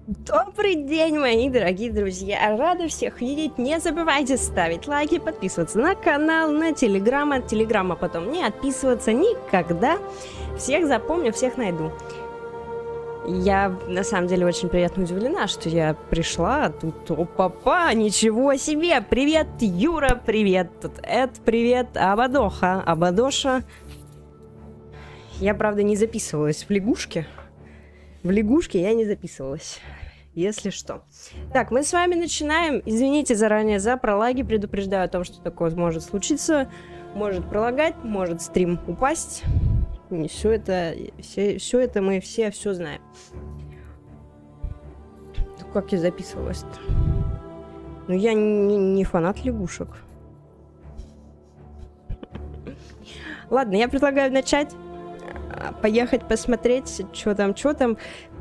Добрый день, мои дорогие друзья! Рада всех видеть. Не забывайте ставить лайки, подписываться на канал, на телеграм. От телеграма потом не отписываться никогда. Всех запомню, всех найду. Я на самом деле очень приятно удивлена, что я пришла, а тут опа-па, ничего себе! Привет, Юра, привет, тут Эд, привет, Абадоха, Абадоша. Я, правда, не записывалась в лягушке. В лягушке я не записывалась, если что. Так, мы с вами начинаем. Извините заранее за пролаги. Предупреждаю о том, что такое может случиться. Может пролагать, может стрим упасть. Все это мы все знаем. Ну, как я записывалась-то? Ну, я не фанат лягушек. Ладно, я предлагаю начать. Поехать посмотреть, что там.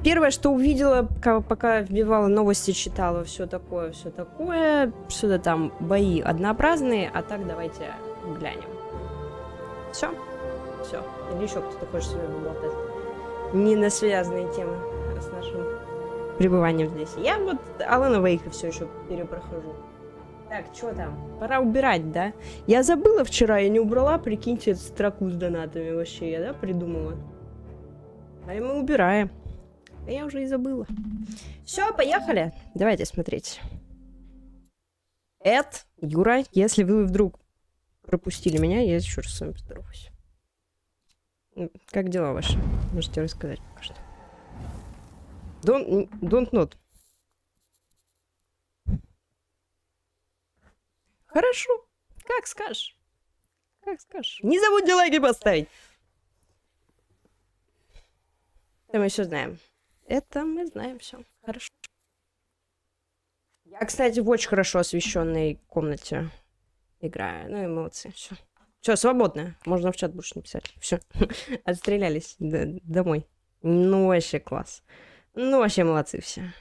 Первое, что увидела, пока вбивала новости, читала, все такое, что-то там бои однообразные, а так давайте глянем. Все. Или еще кто-то хочет с вами болтать. Не на связанные темы с нашим пребыванием здесь. Я вот Алана Вейка все еще перепрохожу. Так, что там? Пора убирать, да? Я забыла вчера, я не убрала, прикиньте, эту строку с донатами вообще, я, да, придумала? А мы убираем. А я уже и забыла. Все, поехали. Давайте смотреть. Эд, Юра, если вы вдруг пропустили меня, я еще раз с вами поздороваюсь. Как дела ваши? Можете рассказать пока что. Don't not. Хорошо. Как скажешь. Не забудьте лайки поставить. Это мы все знаем. Это мы знаем все. Хорошо. Я, кстати, в очень хорошо освещенной комнате играю. Ну и молодцы. Все, свободно. Можно в чат больше не писать. Все. Отстрелялись домой. Ну, вообще класс. Ну, вообще молодцы все.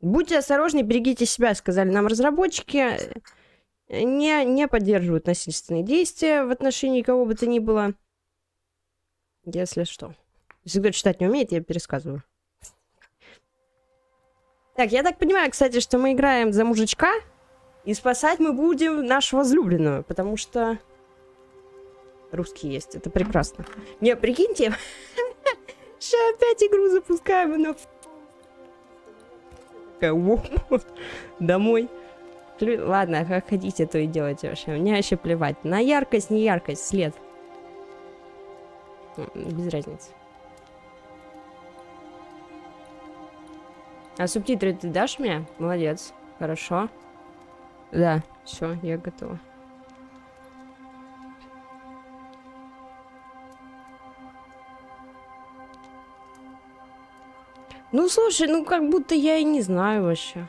Будьте осторожны, берегите себя, сказали нам разработчики. Не поддерживают насильственные действия в отношении кого бы то ни было. Если что. Если кто читать не умеет, я пересказываю. Так, я так понимаю, кстати, что мы играем за мужичка. И спасать мы будем нашу возлюбленную. Потому что русский есть. Это прекрасно. Не, прикиньте. Сейчас опять игру запускаем. Она... Домой. Ладно, как хотите, то и делайте вообще. Мне вообще плевать. На яркость, не яркость, след. Без разницы. А субтитры ты дашь мне? Молодец. Хорошо. Да, все, я готова. Ну, слушай, ну как будто я и не знаю вообще.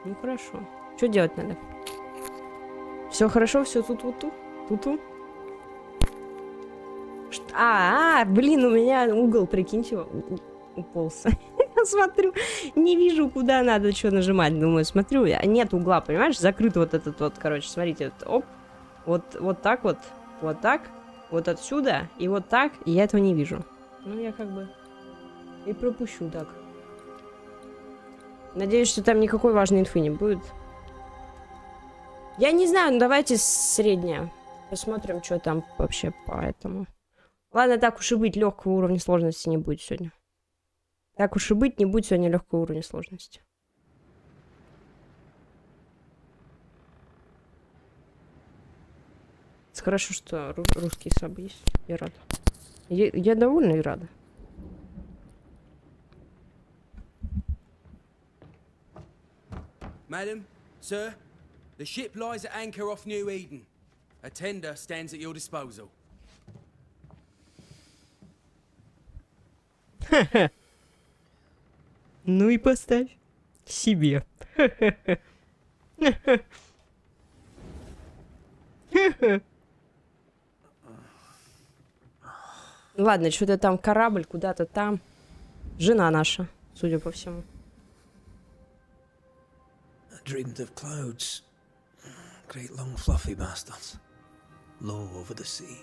Ну, хорошо. Что делать надо? Все хорошо, все тут-тут-тут. Блин, у меня угол, прикиньте, уполз. Я смотрю, не вижу, куда надо что нажимать. Думаю, смотрю, нет угла, понимаешь? Закрыт вот этот вот, короче, смотрите, оп. Вот так вот, вот так, вот отсюда, и вот так, и я этого не вижу. Ну, я как бы и пропущу так. Надеюсь, что там никакой важной инфы не будет. Я не знаю, ну давайте среднее. Посмотрим, что там вообще по этому. Ладно, так уж и быть, легкого уровня сложности не будет сегодня. Так уж и быть, не будет сегодня легкого уровня сложности. Хорошо, что русские сабы есть. Я рада. Я довольна и рада. Madam, sir, the ship lies at anchor off New Eden. A tender stands at your disposal. Ну и поставь себе. Ладно, что-то там корабль, куда-то там. Жена наша, судя по всему. Dreamed of clouds. Great long fluffy bastards. low over the sea.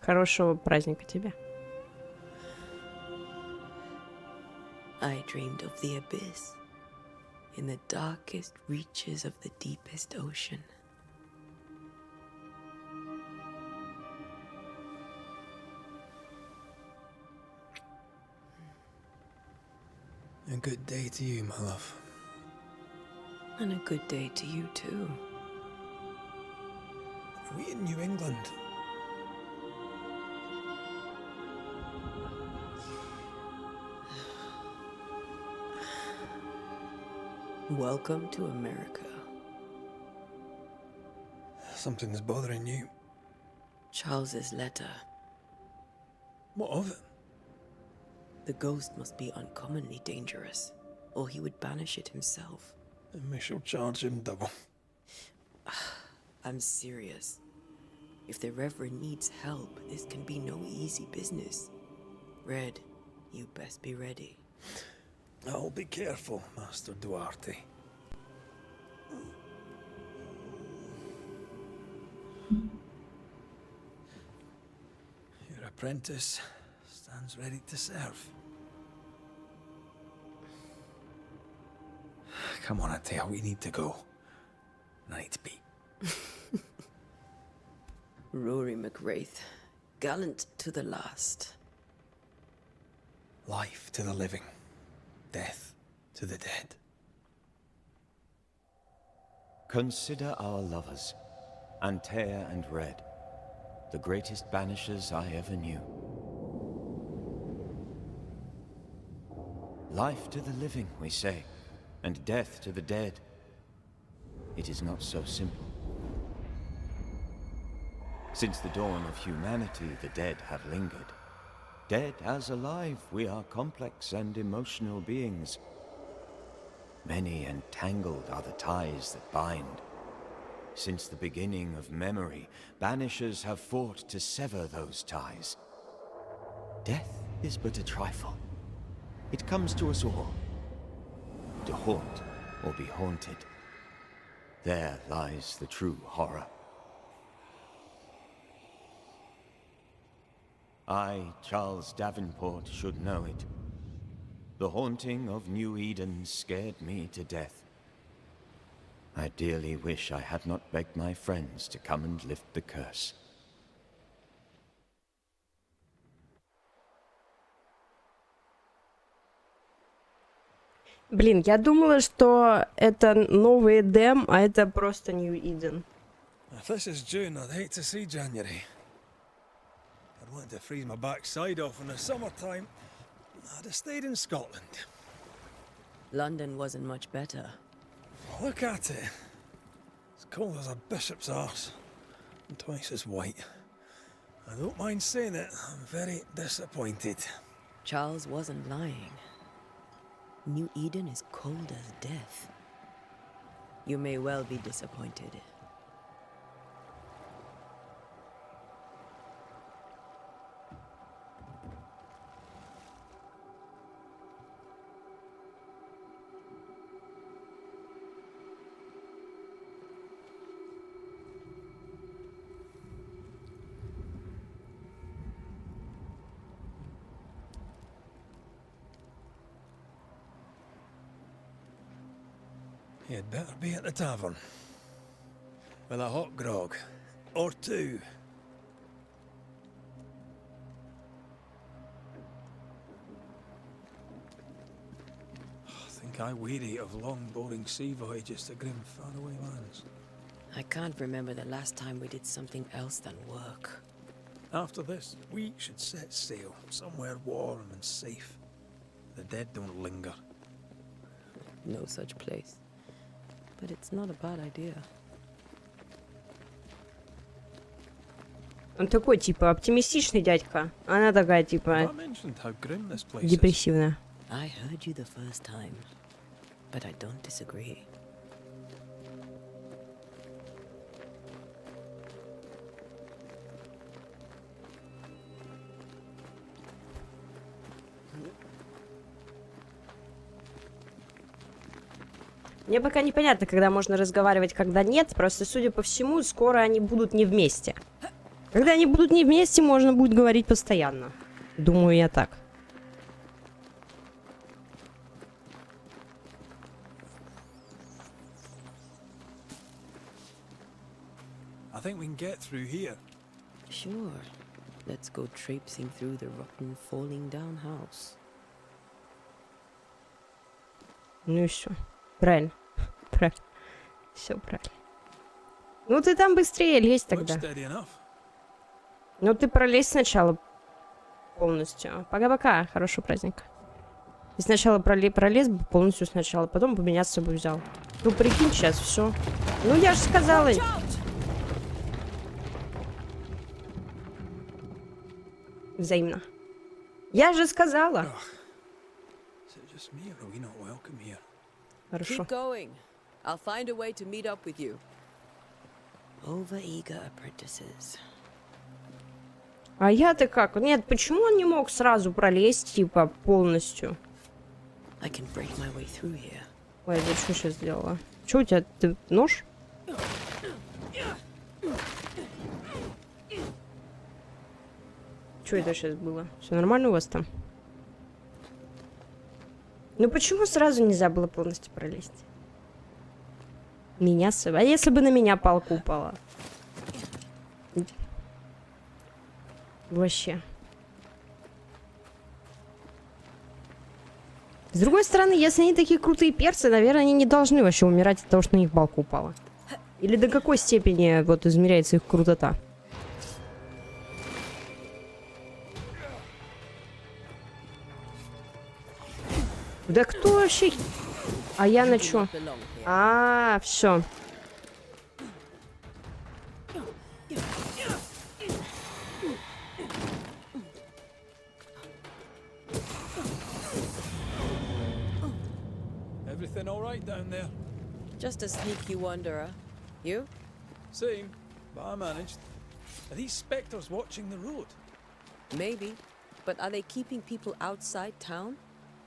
Хорошего праздника тебе. I dreamed of the abyss, in the darkest reaches of the deepest ocean. A good day to you, my love. And a good day to you too. Are we in New England? Welcome to America. Something's bothering you. Charles's letter. What of it? The ghost must be uncommonly dangerous, or he would banish it himself. And we shall charge him double. I'm serious. If the Reverend needs help, this can be no easy business. Red, you best be ready. I'll be careful, Master Duarte. Your apprentice stands ready to serve. Come on, Atea, we need to go. I need to be. Rory McWraith, gallant to the last. Life to the living, death to the dead. Consider our lovers, Antea and Red, the greatest banishers I ever knew. Life to the living, we say, and death to the dead. It is not so simple. Since the dawn of humanity, the dead have lingered. Dead as alive, we are complex and emotional beings. Many and tangled are the ties that bind. Since the beginning of memory, banishers have fought to sever those ties. Death is but a trifle. It comes to us all. To haunt or be haunted. There lies the true horror. I, Charles Davenport, should know it. The haunting of New Eden scared me to death. I dearly wish I had not begged my friends to come and lift the curse. Блин, я думала, что это новый Эдем, а это просто New Eden. If this is June, I'd hate to see January. I'd want to freeze my backside off in the summertime. I'd have stayed in Scotland. London wasn't much better. Look at it. As cold as a bishop's arse, and twice as white. I don't mind saying it, I'm very disappointed. Charles wasn't lying. New Eden is cold as death. You may well be disappointed. You'd better be at the tavern. With a hot grog. Or two. I think I weary of long, boring sea voyages to grim, faraway lands. I can't remember the last time we did something else than work. After this, we should set sail somewhere warm and safe. The dead don't linger. No such place. But it's not a bad idea. Он такой, типа, оптимистичный дядька. Она такая, типа, I mentioned how grim this place is. депрессивная. I heard you the first time, but I don't disagree. Мне пока непонятно, когда можно разговаривать, когда нет. Просто, судя по всему, скоро они будут не вместе. Когда они будут не вместе, можно будет говорить постоянно. Думаю я так. I think we can get through here. Sure. Let's go traipsing through the rotten, falling down house. Ну и все. Правильно. Правильно. Все правильно. Ну ты там быстрее лезь тогда. Looks steady enough. Ну ты пролезь сначала полностью. Пока-пока. Хорошего праздника. И сначала пролез бы полностью сначала, потом бы меня с собой взял. Ну прикинь, сейчас все. Ну я же сказала. Взаимно. Я же сказала. Is it just me or are we not welcome here? Хорошо. Keep going. I'll find a way to meet up with you. Over-eager apprentices. А я-то как? Нет, почему он не мог сразу пролезть, типа, полностью? I can break my way through here. Ой, я что сейчас сделала? Что у тебя? Ты нож? Что это сейчас было? Все нормально у вас там? Ну почему сразу нельзя было полностью пролезть? Меня с собой. А если бы на меня палка упала? Вообще. С другой стороны, если они такие крутые перцы, наверное, они не должны вообще умирать от того, что на них палка упала. Или до какой степени вот измеряется их крутота? Да кто вообще? А я на чё? А, все. Everything all right down there? Just a sneaky wanderer. You? Same, but I managed. Are these spectres watching the road? Maybe. But are they keeping people outside town?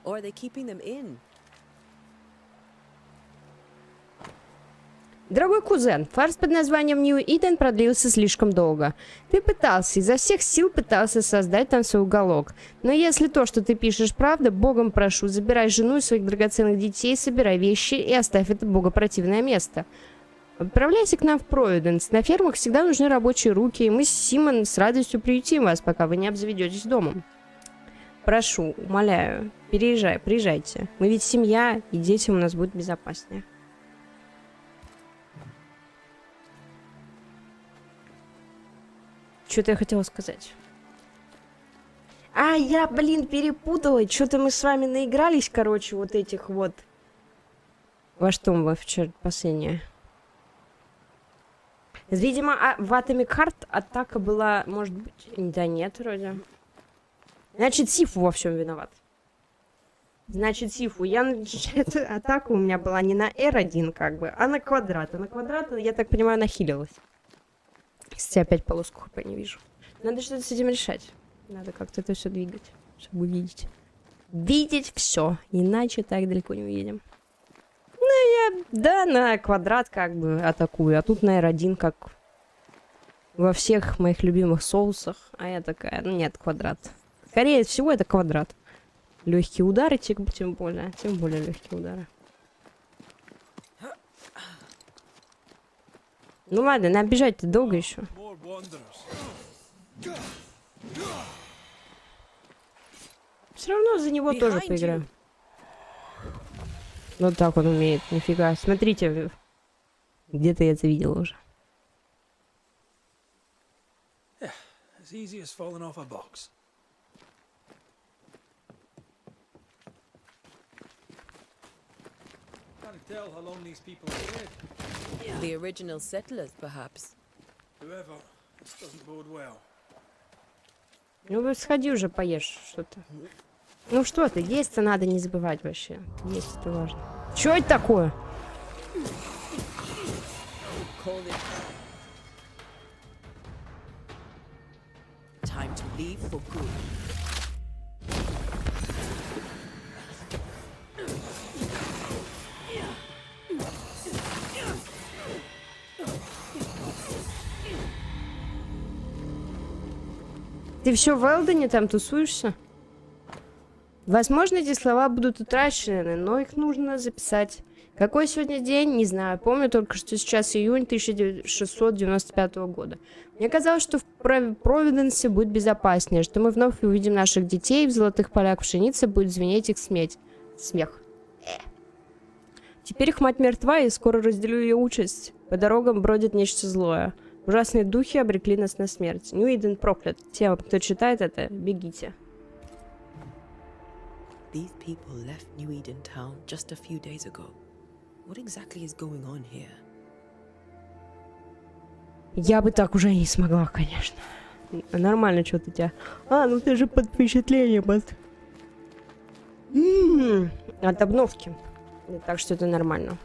Or are they keeping them in? Дорогой кузен, фарс под названием New Eden продлился слишком долго. Ты пытался, изо всех сил пытался создать там свой уголок. Но если то, что ты пишешь, правда, Богом прошу, забирай жену и своих драгоценных детей, собирай вещи и оставь это богопротивное место. Отправляйся к нам в Провиденс. На фермах всегда нужны рабочие руки, и мы с Симон с радостью приютим вас, пока вы не обзаведетесь домом. Прошу, умоляю, приезжайте. Мы ведь семья, и детям у нас будет безопаснее. Что-то я хотела сказать. А, я, блин, перепутала. Что-то мы с вами наигрались, короче, вот этих вот. Во что мы вчера последнее? Видимо, в Atomic Heart атака была, может быть... Да нет, вроде. Значит, Сифу во всем виноват. Значит, Сифу. Эта атака у меня была не на R1, как бы, а на квадрат. А на квадрат, я так понимаю, нахилилась. Кстати, опять полоску хп не вижу. Надо что-то с этим решать. Надо как-то это все двигать, чтобы видеть. Видеть все. Иначе так далеко не уедем. Ну, я, да, на квадрат как бы атакую. А тут на R1, как во всех моих любимых соусах. А я такая, ну нет, квадрат. Скорее всего, это квадрат. Легкие удары, тем более легкие удары. Ну ладно, нам бежать-то долго еще. Все равно за него тоже поиграю. Вот так он умеет, нифига. Смотрите, где-то я это видела уже. Tell how long these people are dead. The original settlers, perhaps. Whoever, this doesn't bode well. Ну, сходи уже, поешь что-то. Ну что ты, есть-то надо не забывать вообще. Есть это важно. Что это такое? Time to leave for good. Ты все в Элдоне там тусуешься? Возможно, эти слова будут утрачены, но их нужно записать. Какой сегодня день? Не знаю. Помню только, что сейчас июнь 1695 года. Мне казалось, что в Провиденсе будет безопаснее, что мы вновь увидим наших детей, в золотых полях пшеницы будет звенеть их смех. Теперь их мать мертва, и скоро разделю ее участь. По дорогам бродит нечто злое. Ужасные духи обрекли нас на смерть. Нью-Иден проклят. Те, кто читает это, бегите. These people left New Eden town just a few days ago. What exactly is going on here? Я бы так уже не смогла, конечно. Нормально что-то у тебя. Ну ты же под впечатлением от обновки. Так что это нормально.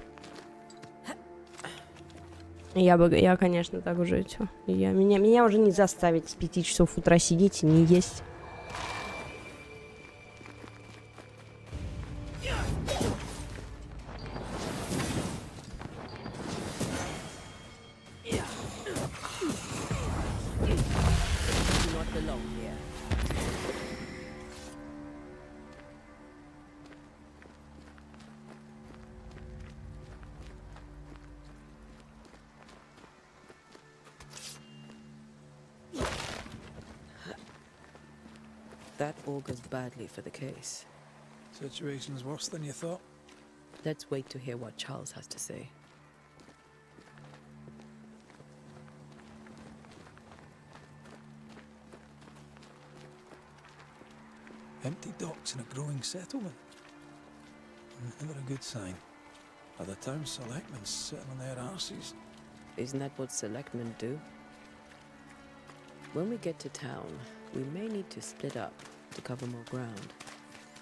Я, конечно, так уже все. Меня уже не заставить с 5 часов утра сидеть и не есть. That augurs badly for the case. Situation's worse than you thought. Let's wait to hear what Charles has to say. Empty docks in a growing settlement. Never a good sign. Are the town selectmen sitting on their arses? Isn't that what selectmen do? When we get to town, we may need to split up to cover more ground.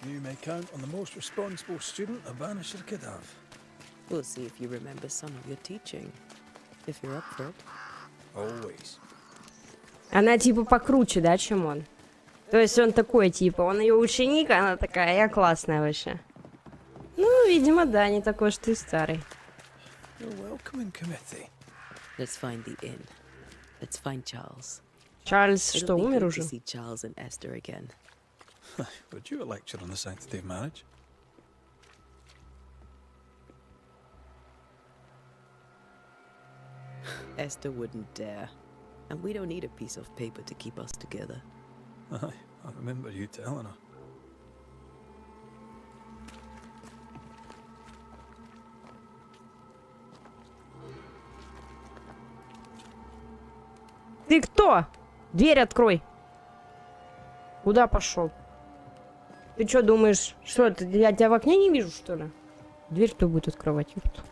You may count on the most responsible student a banisher could have. We'll see if you remember some of your teaching. If you're up for it. Always. Она типа покруче, да, чем он? То есть он такой, типа, он ее ученик, а она такая, я классная вообще. Ну, видимо, да, не такой, что и старый. Your welcoming committee. Let's find the inn. Let's find Charles. Чарльз It'll что, be умер good уже? to see Charles and Esther again. Would you a lecture on the sanctity of marriage? Esther wouldn't dare. And we don't need a piece of paper to keep us together. Aye, I remember you telling her. Ты кто? Дверь открой. Куда пошел? Ты что думаешь? Что это? Я тебя в окне не вижу, что ли? Дверь кто будет открывать? Ёпта.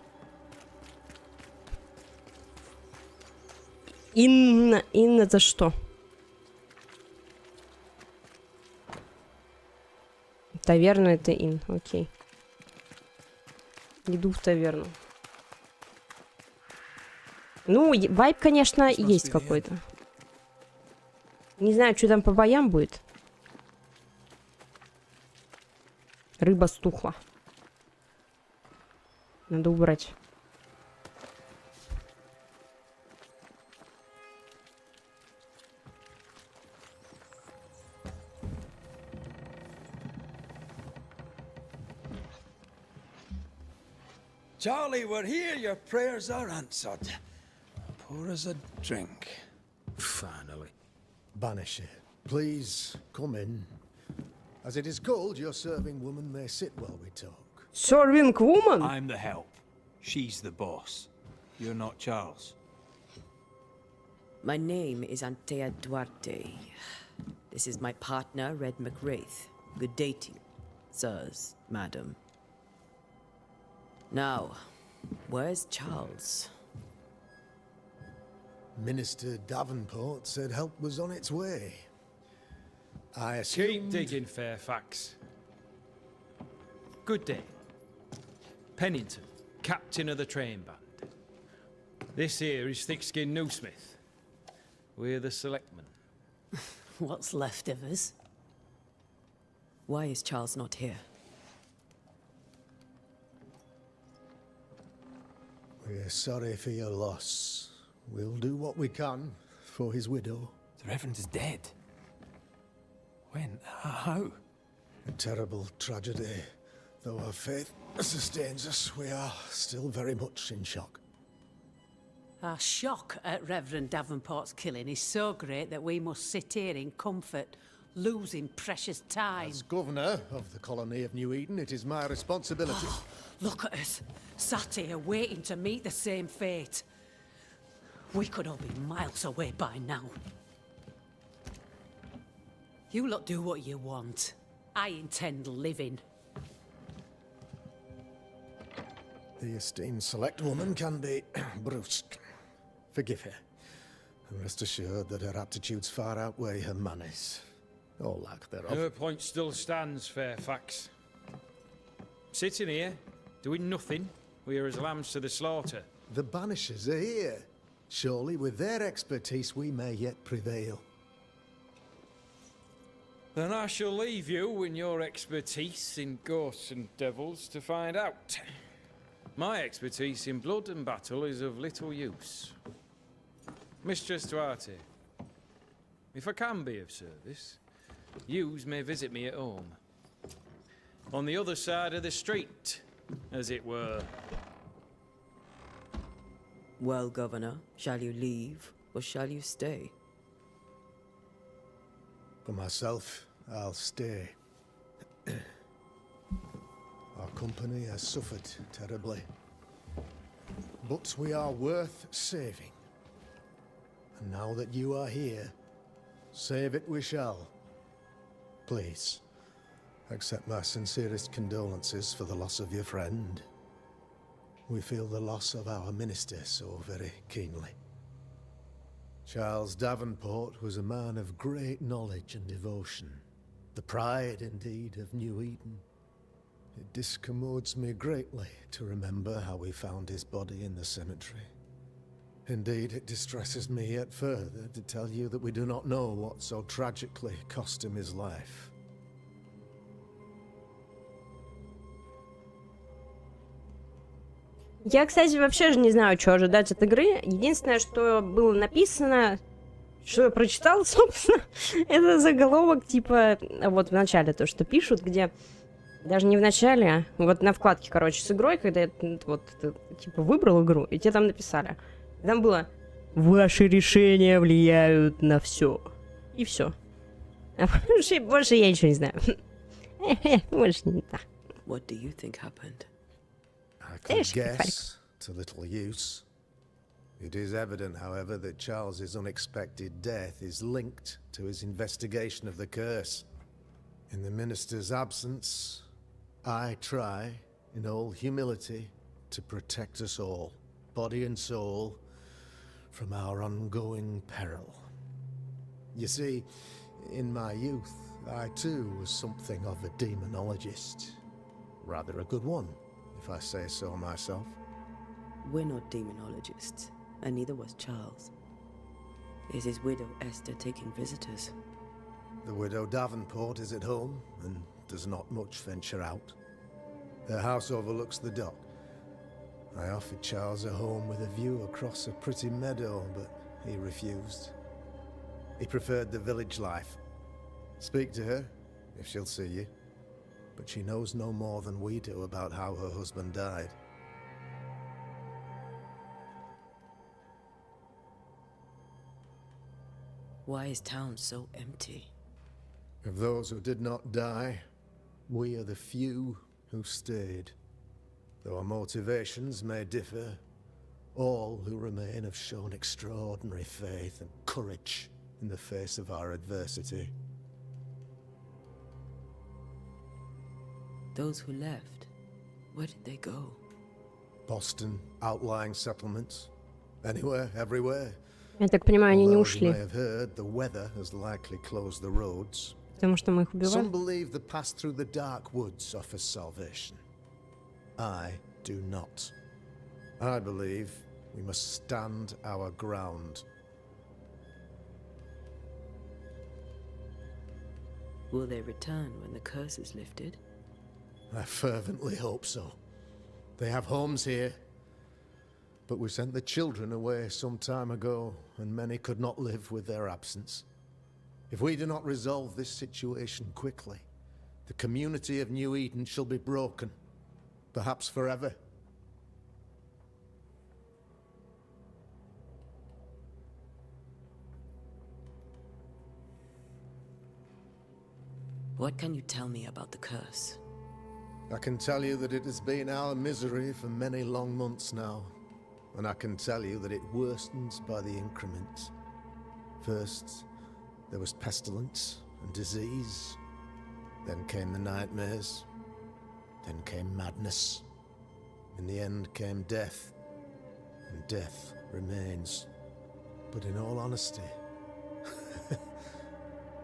Инна это что? Таверна это Ин, окей. Иду в таверну. Ну, вайб, конечно, есть какой-то. Не знаю, что там по боям будет. Рыба стухла. Надо убрать. Charlie, we're here. Your prayers are answered. Pour us a drink. Finally. Banisher, please come in. As it is called, your serving woman may sit while we talk. Serving woman? I'm the help. She's the boss. You're not Charles. My name is Antea Duarte. This is my partner, Red McWraith. Good day to you, sirs, madam. Now, where's Charles? Minister Davenport said help was on its way. I Keep assumed... digging, Fairfax. Good day. Pennington, captain of the train band. This here is thick-skinned Newsmith. We're the selectmen. What's left of us? Why is Charles not here? We're sorry for your loss. We'll do what we can for his widow. The Reverend is dead. When? How? A terrible tragedy. Though our faith sustains us, we are still very much in shock. Our shock at Reverend Davenport's killing is so great that we must sit here in comfort, losing precious time. As governor of the colony of New Eden, it is my responsibility. Look at us, sat here waiting to meet the same fate. We could all be miles away by now. You lot do what you want. I intend living. The esteemed select woman can be brusque. Forgive her. And rest assured that her aptitudes far outweigh her manners. Or lack thereof. Her point still stands, Fairfax. Sitting here, doing nothing, we are as lambs to the slaughter. The Banishers are here. Surely with their expertise we may yet prevail. Then I shall leave you and your expertise in ghosts and devils to find out. My expertise in blood and battle is of little use. Mistress Duarte, if I can be of service, yous may visit me at home. On the other side of the street, as it were. Well, Governor, shall you leave or shall you stay? For myself, I'll stay. Our company has suffered terribly. But we are worth saving. And now that you are here, save it we shall. Please, accept my sincerest condolences for the loss of your friend. We feel the loss of our minister so very keenly. Charles Davenport was a man of great knowledge and devotion. The pride, indeed, of New Eden. It discommodes me greatly to remember how we found his body in the cemetery. Indeed, it distresses me yet further to tell you that we do not know what so tragically cost him his life. Я, кстати, вообще же не знаю, что ожидать от игры. Единственное, что было написано, что я прочитала, собственно, это заголовок, типа, вот в начале то, что пишут, где... Даже не в начале, а вот на вкладке, короче, с игрой, когда вот, ты, типа, выбрал игру, и тебе там написали. Там было «Ваши решения влияют на все». И все. А больше я ничего не знаю. Больше не так. What do you think happened? I could guess, to little use. It is evident, however, that Charles's unexpected death is linked to his investigation of the curse. In the minister's absence, I try, in all humility, to protect us all, body and soul, from our ongoing peril. You see, in my youth, I too was something of a demonologist. Rather a good one, if I say so myself. We're not demonologists, and neither was Charles. Is his widow Esther taking visitors? The widow Davenport is at home, and does not much venture out. Their house overlooks the dock. I offered Charles a home with a view across a pretty meadow, but he refused. He preferred the village life. Speak to her, if she'll see you. But she knows no more than we do about how her husband died. Why is town so empty? Of those who did not die, we are the few who stayed. Though our motivations may differ, all who remain have shown extraordinary faith and courage in the face of our adversity. Those who left, where did they go? Boston, outlying settlements. Anywhere, everywhere. Я так понимаю, они не Although, as you may ушли, have heard, the weather has likely closed the roads. потому что мы их убивали. Some believe the path through the dark woods offers salvation. I do not. I believe we must stand our ground. Will they return when the curse is lifted? I fervently hope so. They have homes here. But we sent the children away some time ago, and many could not live with their absence. If we do not resolve this situation quickly, the community of New Eden shall be broken, perhaps forever. What can you tell me about the curse? I can tell you that it has been our misery for many long months now, and I can tell you that it worsens by the increment. First, there was pestilence and disease, then came the nightmares, then came madness. In the end came death, and death remains. But in all honesty,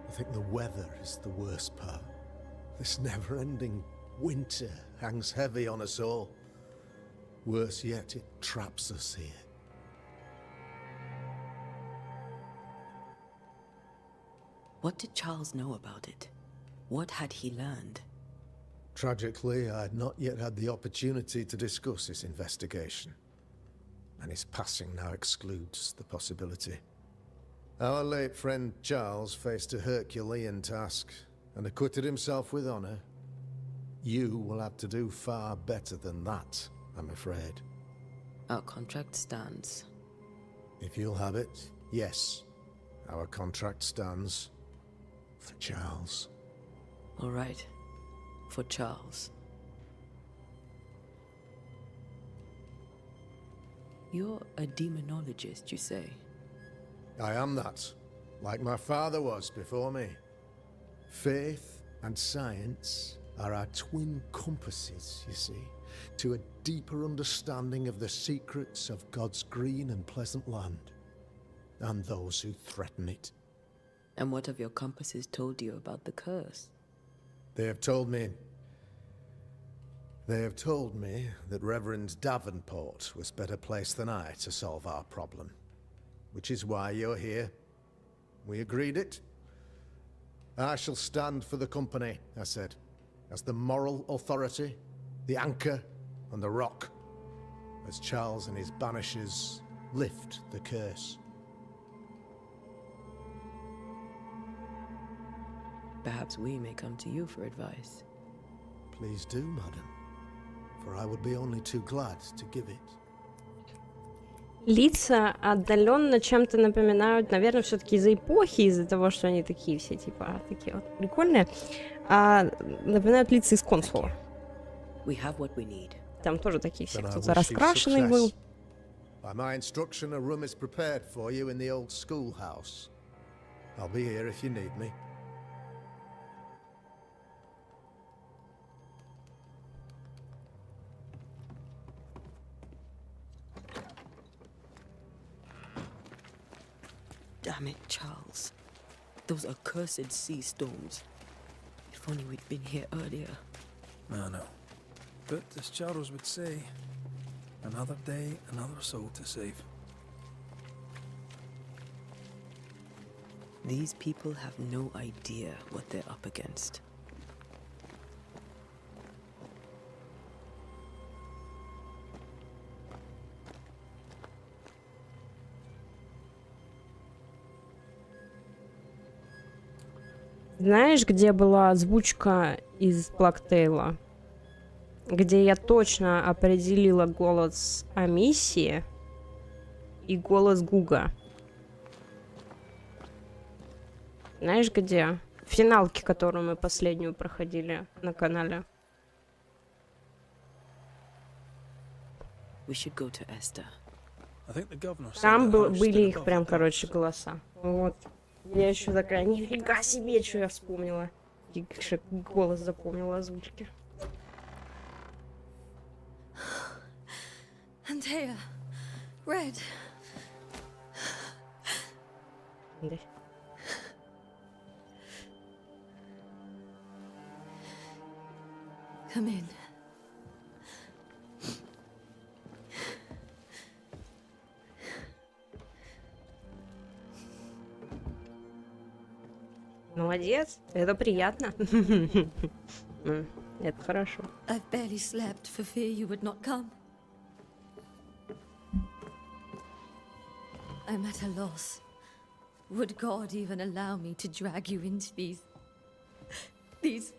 I think the weather is the worst part. This never-ending winter hangs heavy on us all. Worse yet, it traps us here. What did Charles know about it? What had he learned? Tragically, I had not yet had the opportunity to discuss his investigation, and his passing now excludes the possibility. Our late friend Charles faced a Herculean task and acquitted himself with honor. You will have to do far better than that, I'm afraid. Our contract stands. If you'll have it, yes, our contract stands for Charles. All right. For Charles. You're a demonologist, you say? I am that, like my father was before me. Faith and science are our twin compasses, you see, to a deeper understanding of the secrets of God's green and pleasant land, and those who threaten it. And what have your compasses told you about the curse? They have told me that Reverend Davenport was better placed than I to solve our problem. Which is why you're here. We agreed it. I shall stand for the company, I said, as the moral authority, the anchor, and the rock, as Charles and his banishers lift the curse. Perhaps we may come to you for advice. Please do, madam, for I would be only too glad to give it. Лица отдаленно чем-то напоминают, наверное, все-таки из-за эпохи, из-за того, что они такие все, типа, такие вот прикольные, напоминают лица из консула. We have what we need. Там тоже такие все, Then I кто-то wish you раскрашенный был. success. By my instruction, a room is prepared for you in the old schoolhouse. I'll be here if you need me. Damn it, Charles. Those accursed sea storms. If only we'd been here earlier. I know. But as Charles would say, another day, another soul to save. These people have no idea what they're up against. Знаешь, где была озвучка из Плактейла? Где я точно определила голос Амисии и голос Гуга. Знаешь, где? В финалке, которую мы последнюю проходили на канале. We should go to Esther. I think the governor said Там the house были stood их above прям, the короче, palace. голоса. Вот. Я еще такая, нифига себе, что я вспомнила. И голос запомнила озвучки. Antea, Red. Да. Come in. Молодец, это приятно. Это хорошо. I've barely slept for fear you would not come. I'm at a loss. Would God even allow me to drag you into these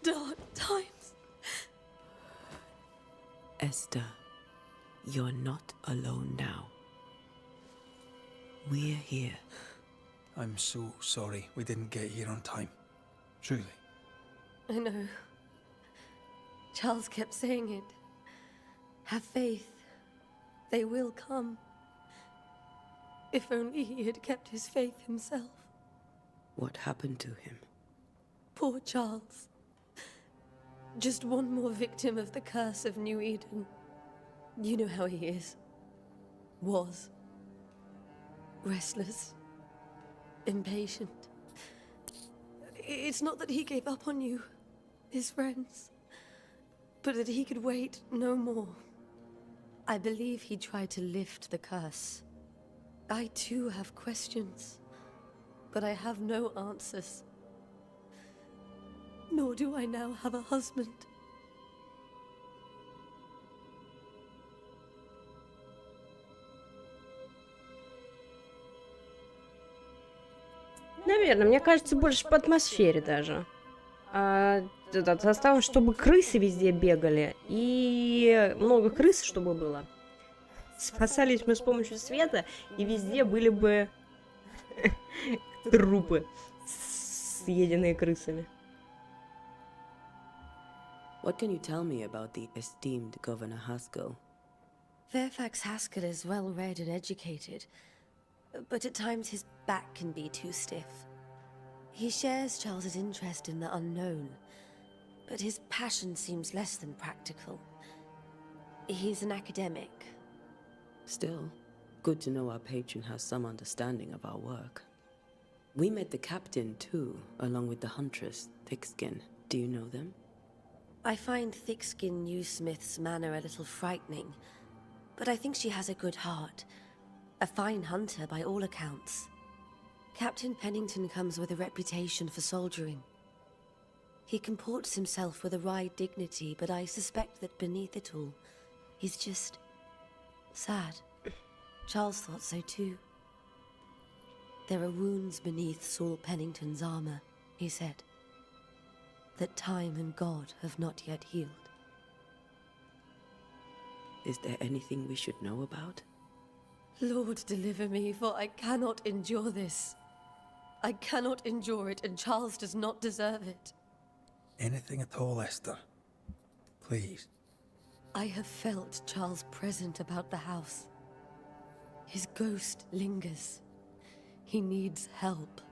dark times? Esther, you're not alone now. We're here. I'm so sorry we didn't get here on time. Truly. I know. Charles kept saying it. Have faith. They will come. If only he had kept his faith himself. What happened to him? Poor Charles. Just one more victim of the curse of New Eden. You know how he is. Was. Restless. Impatient. It's not that he gave up on you, his friends, but that he could wait no more. I believe he tried to lift the curse. I too have questions, but I have no answers. Nor do I now have a husband. Наверное, мне кажется, больше по атмосфере даже. Осталось, чтобы крысы везде бегали. И много крыс, чтобы было. Спасались мы с помощью света, и везде были бы трупы, съеденные крысами. What can you tell me about the esteemed Governor Haskell? Fairfax Haskell is well read and educated, but at times his back can be too stiff. He shares Charles's interest in the unknown, but his passion seems less than practical. He's an academic. Still, good to know our patron has some understanding of our work. We met the captain too, along with the huntress, Thickskin. Do you know them? I find Thickskin Newsmith's manner a little frightening, but I think she has a good heart. A fine hunter by all accounts. Captain Pennington comes with a reputation for soldiering. He comports himself with a wry dignity, but I suspect that beneath it all, he's just sad. Charles thought so too. There are wounds beneath Saul Pennington's armor, he said, that time and God have not yet healed. Is there anything we should know about? Lord, deliver me, for I cannot endure this. I cannot endure it, and Charles does not deserve it. Anything at all, Esther. Please. I have felt Charles present about the house. His ghost lingers. He needs help.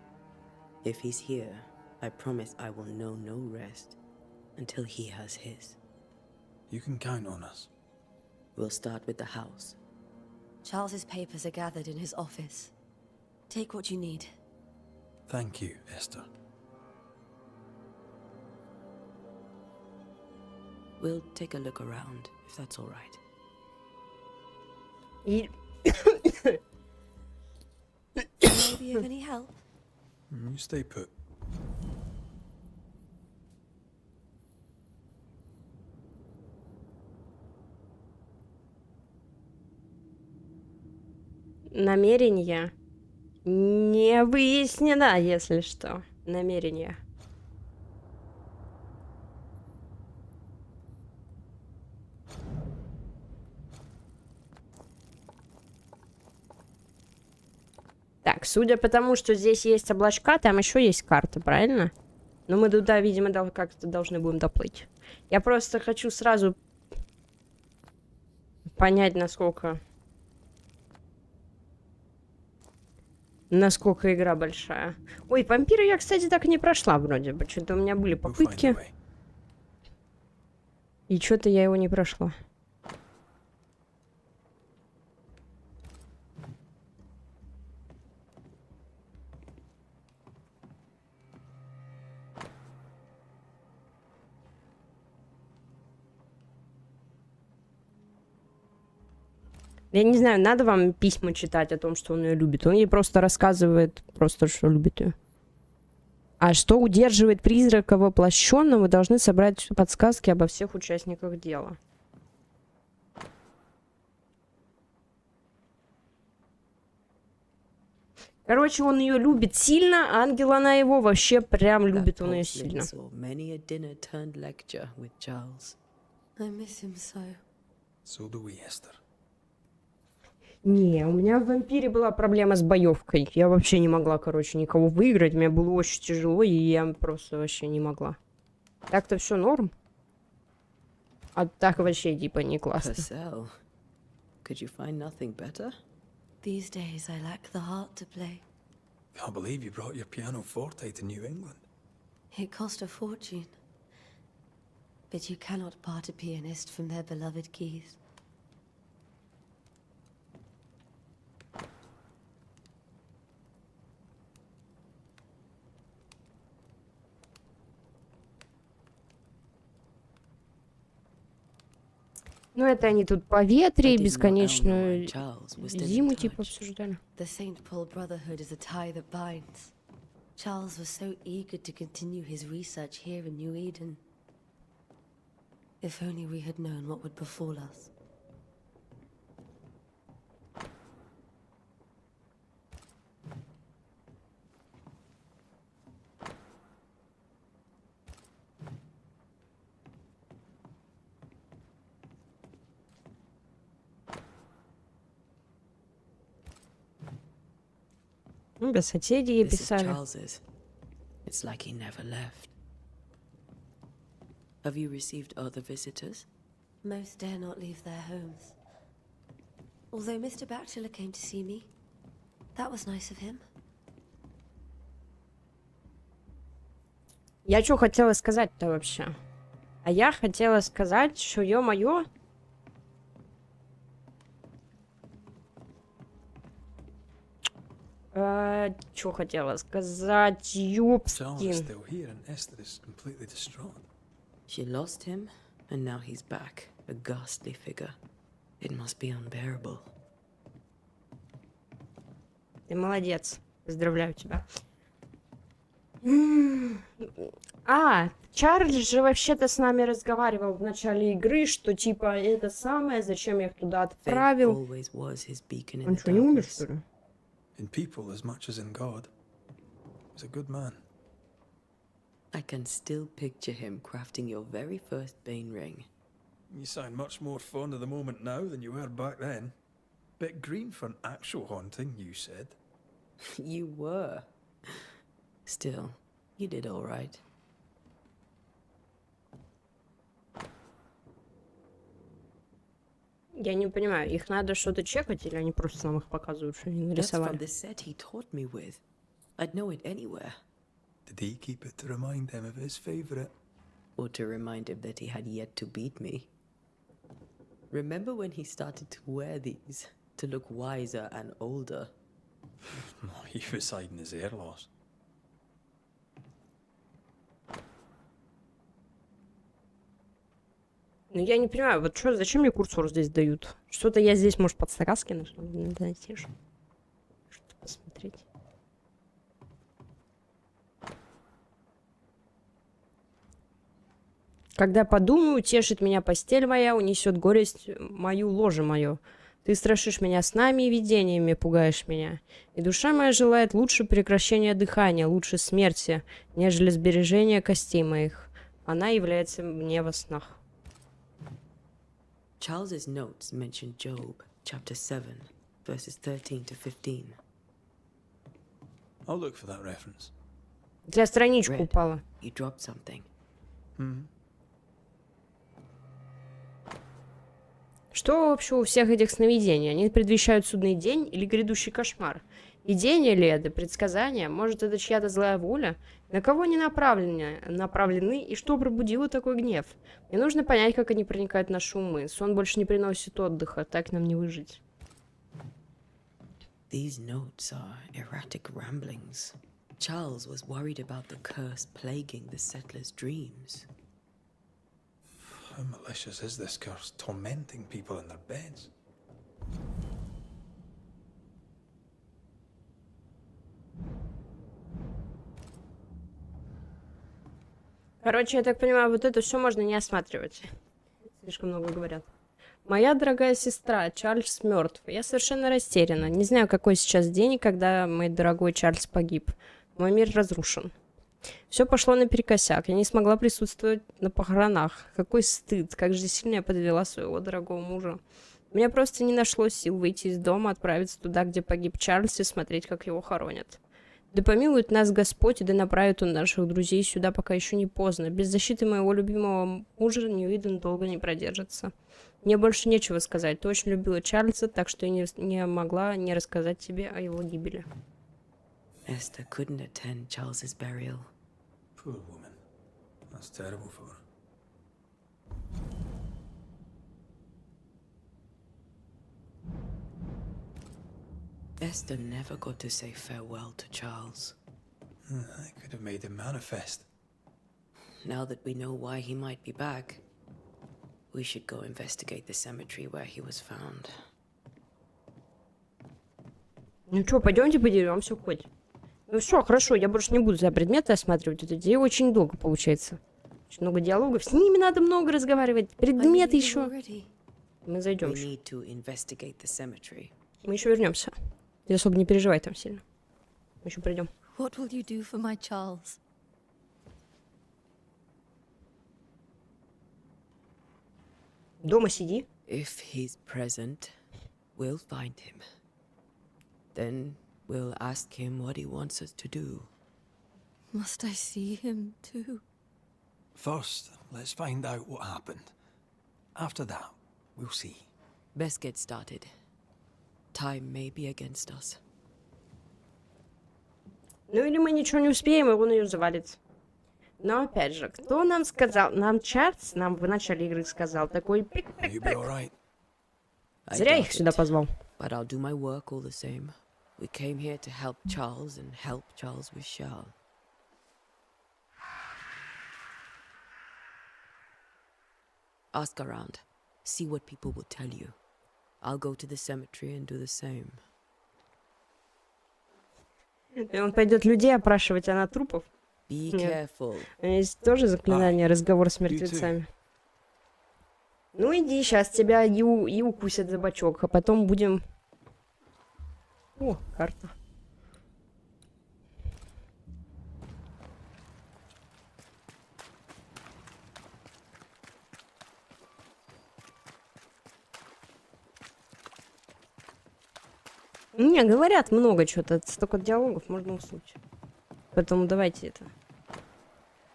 If he's here, I promise I will know no rest until he has his. You can count on us. We'll start with the house. Charles's papers are gathered in his office. Take what you need. Thank you, Esther. We'll take a look around, if that's all right. May I be of any help? You stay put. Намерение не выяснено, если что. Намерение. Так, судя по тому, что здесь есть облачка, там еще есть карта, правильно? Но мы туда, видимо, как-то должны будем доплыть. Я просто хочу сразу понять, насколько игра большая. Ой, вампиры я, кстати, так и не прошла вроде бы. Что-то у меня были попытки. И что-то я его не прошла. Я не знаю, надо вам письма читать о том, что он ее любит. Он ей просто рассказывает, что любит ее. А что удерживает призрака воплощенного, вы должны собрать подсказки обо всех участниках дела. Короче, он ее любит сильно, а ангел она его вообще прям любит, он ее сильно. Many a dinner turned lecture with Charles. I miss him so. So do we, Esther. Не, у меня в вампире была проблема с боевкой. Я вообще не могла, короче, никого выиграть. Мне было очень тяжело, и я просто вообще не могла. Так-то все норм. А так вообще типа не классно. Purcell. Could you find nothing better? These days I lack the heart to play. Can't believe you brought your pianoforte to New England. It cost a fortune. But you cannot part a pianist from their beloved keys. Ну, это они тут по ветре бесконечную зиму типа обсуждали. The St. Paul Brotherhood is a tie that binds. Charles was so eager to continue his research here in New Eden. If only we had known what would befall us. Ну, без соседей ей This is писали. Charles's. It's like he never left. Have you received other visitors? Most dare not leave their homes. Although Mr. Bachelor came to see me. That was nice of him. Я что хотела сказать-то вообще? А я хотела сказать, что ё-моё... Что хотела сказать, Charles is ёпскин. still here and Esther is completely distraught. She lost him, and now he's back, a ghastly figure. It must be unbearable. Ты молодец. Поздравляю тебя. А, Чарльз же вообще-то с нами разговаривал в начале игры, что типа это самое, зачем я их туда Faith отправил. always was his beacon in Он the что, не умер, darkness. что ли? In people as much as in God. He's a good man. I can still picture him crafting your very first Bane ring. You sound much more fond of the moment now than you were back then. Bit green for an actual haunting, you said. You were. Still, you did all right. Я не понимаю, их надо что-то чекать, или они просто нам их показывают, что они That's from нарисовали? the set he taught me with. I'd know it anywhere. Did he keep it to remind him of his favourite? Or to remind him that he had yet to beat me. Remember when he started to wear these to look wiser and older? He was hiding his hair loss. Ну, я не понимаю, вот что, зачем мне курсор здесь дают? Что-то я здесь, может, подсказки нашла? Надо найти, что-то посмотреть. Когда подумаю, тешит меня постель моя, унесет горесть мою ложе мое. Ты страшишь меня снами и видениями, пугаешь меня. И душа моя желает лучше прекращения дыхания, лучше смерти, нежели сбережения костей моих. Она является мне во снах. Charles's notes mention Job, chapter 7, verses 13 to 15. I'll look for that reference. Для страничку Red, упала. you dropped something. Что вообще у всех этих сновидений? Они предвещают судный день или грядущий кошмар? Видение ли это? Предсказание? Может, это чья-то злая воля? На кого они направлены и что пробудило такой гнев? Мне нужно понять, как они проникают в наши умы. Сон больше не приносит отдыха, так нам не выжить. These notes are erratic ramblings. Charles was worried about the curse plaguing the settlers' dreams. How malicious is this curse, tormenting people in their beds? Короче, я так понимаю, вот это все можно не осматривать. Слишком много говорят. Моя дорогая сестра, Чарльз мертв. Я совершенно растеряна. Не знаю, какой сейчас день, когда мой дорогой Чарльз погиб. Мой мир разрушен. Все пошло наперекосяк. Я не смогла присутствовать на похоронах. Какой стыд, как же сильно я подвела своего дорогого мужа. У меня просто не нашлось сил выйти из дома, отправиться туда, где погиб Чарльз, и смотреть, как его хоронят. Да помилует нас Господь, и да направит он наших друзей сюда, пока еще не поздно. Без защиты моего любимого мужа Ньюиден долго не продержится. Мне больше нечего сказать. Ты очень любила Чарльза, так что я не могла не рассказать тебе о его гибели. Esther couldn't attend Charles's burial. Poor woman. That's terrible for her. Esther never got to say farewell to Charles. I could have made him manifest. Now that we know why he might be back, we should go investigate the cemetery where he was found. Ну что, пойдемте подеремся хоть. Ну все, хорошо, я больше не буду за предметы осматривать. Это где очень долго получается. Очень много диалогов. С ними надо много разговаривать. Предметы еще. Мы зайдем. Мы еще вернемся. Ты особо не переживай там сильно. Мы еще придем. What will you do for my Charles? Дома сиди. If he's present, we'll find him. Then we'll ask him what he wants us to do. Must I see him too? First, let's find out what happened. After that, we'll see. Best get started. Time may be against us. Ну или мы ничего не успеем, и он ее завалит. Но опять же, кто нам сказал? Нам Чарльз, нам в начале игры сказал такой пик-пик-пик. Зря их сюда позвал. But I'll do my work all the same. We came here to help Charles and help Charles with Charles. Ask around. See what people will tell you. I'll go to the cemetery and do the same. И он пойдет людей опрашивать, а на трупов? Be Нет. careful. Есть тоже заклинание разговор с мертвецами. Ну иди, сейчас тебя и укусят за бочок, а потом будем... О, карта. Не, говорят много чего-то, столько диалогов можно уснуть. Поэтому давайте это.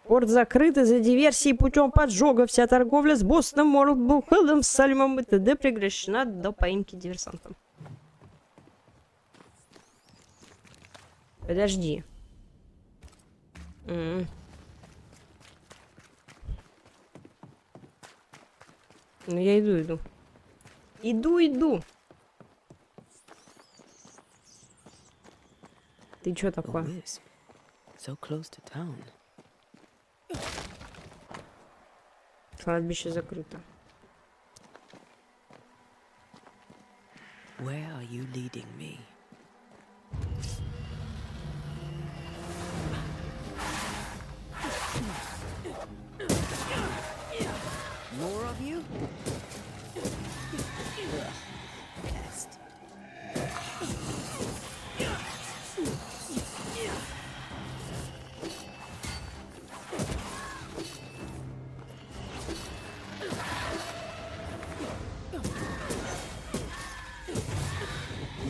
Порт закрыт из-за диверсии путем поджога. Вся торговля с Бостоном, Морлбухелом, Сальмом и т.д. прекращена до поимки диверсантом. Подожди. Ну я иду. Иду. Ты чё такое? So close to town. Кладбище закрыто. Where are you leading me? More of you? Pest.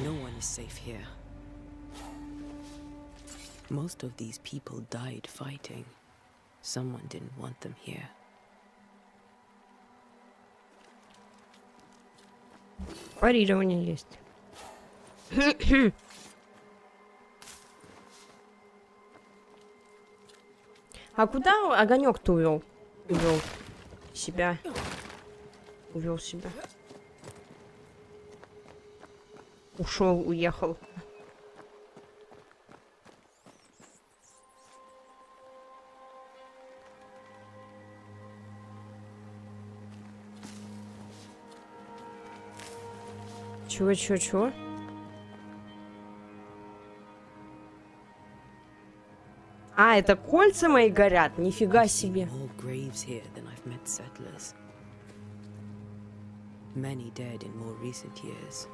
No one is safe here. Most of these people died fighting. Someone didn't want them here. Парирование есть. А куда огонек-то увел? Увел себя. Ушел, уехал. Чего? А, это кольца мои горят? Нифига себе. many dead in more recent years.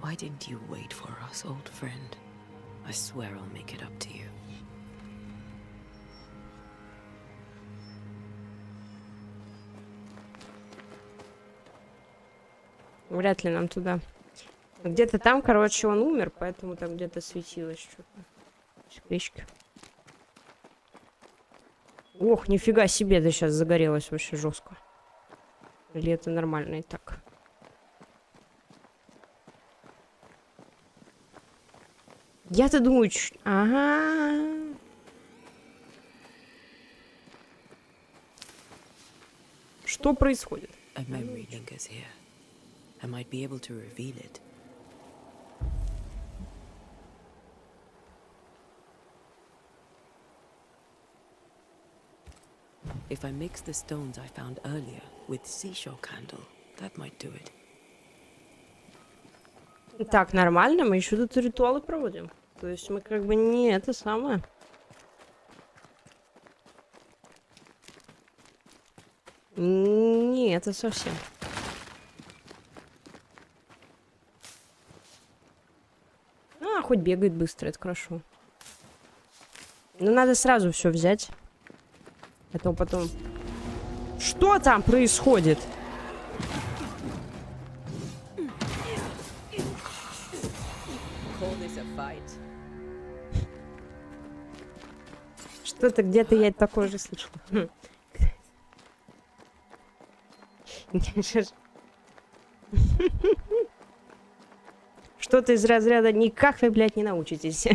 Why didn't you wait for us, old friend? I swear I'll make it up to you. Вряд ли нам туда. Где-то там, короче, он умер, поэтому там где-то светилось что-то. Шклички. Ох, нифига себе, да сейчас загорелось вообще жестко. Или это нормально и так? Я-то думаю, ага. Что происходит? A memory lingers here. I might be able to reveal it. If I mix the stones I found earlier with seashore candle, that might do it. Так, нормально, мы еще тут ритуалы проводим. То есть мы как бы не это самое. Не это совсем. А, хоть бегает быстро, это хорошо. Но надо сразу все взять. А то потом... Что там происходит? Что-то где-то я такое же слышала. Что-то из разряда никак вы, блядь, не научитесь.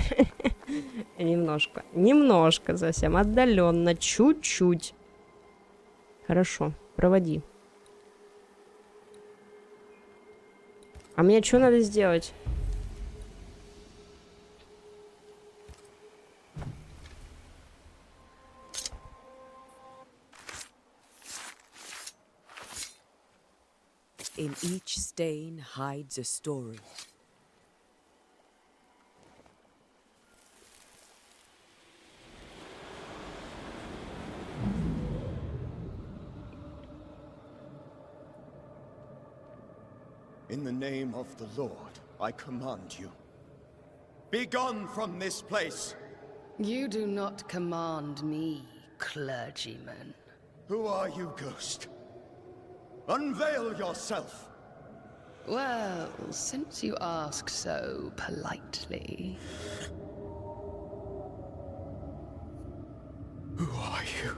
Немножко. Немножко совсем. Отдаленно. Чуть-чуть. Хорошо. Проводи. А мне что надо сделать? In each stain hides a story. In the name of the Lord, I command you. Be gone from this place! You do not command me, clergyman. Who are you, ghost? Unveil yourself! Well, since you ask so politely... Who are you?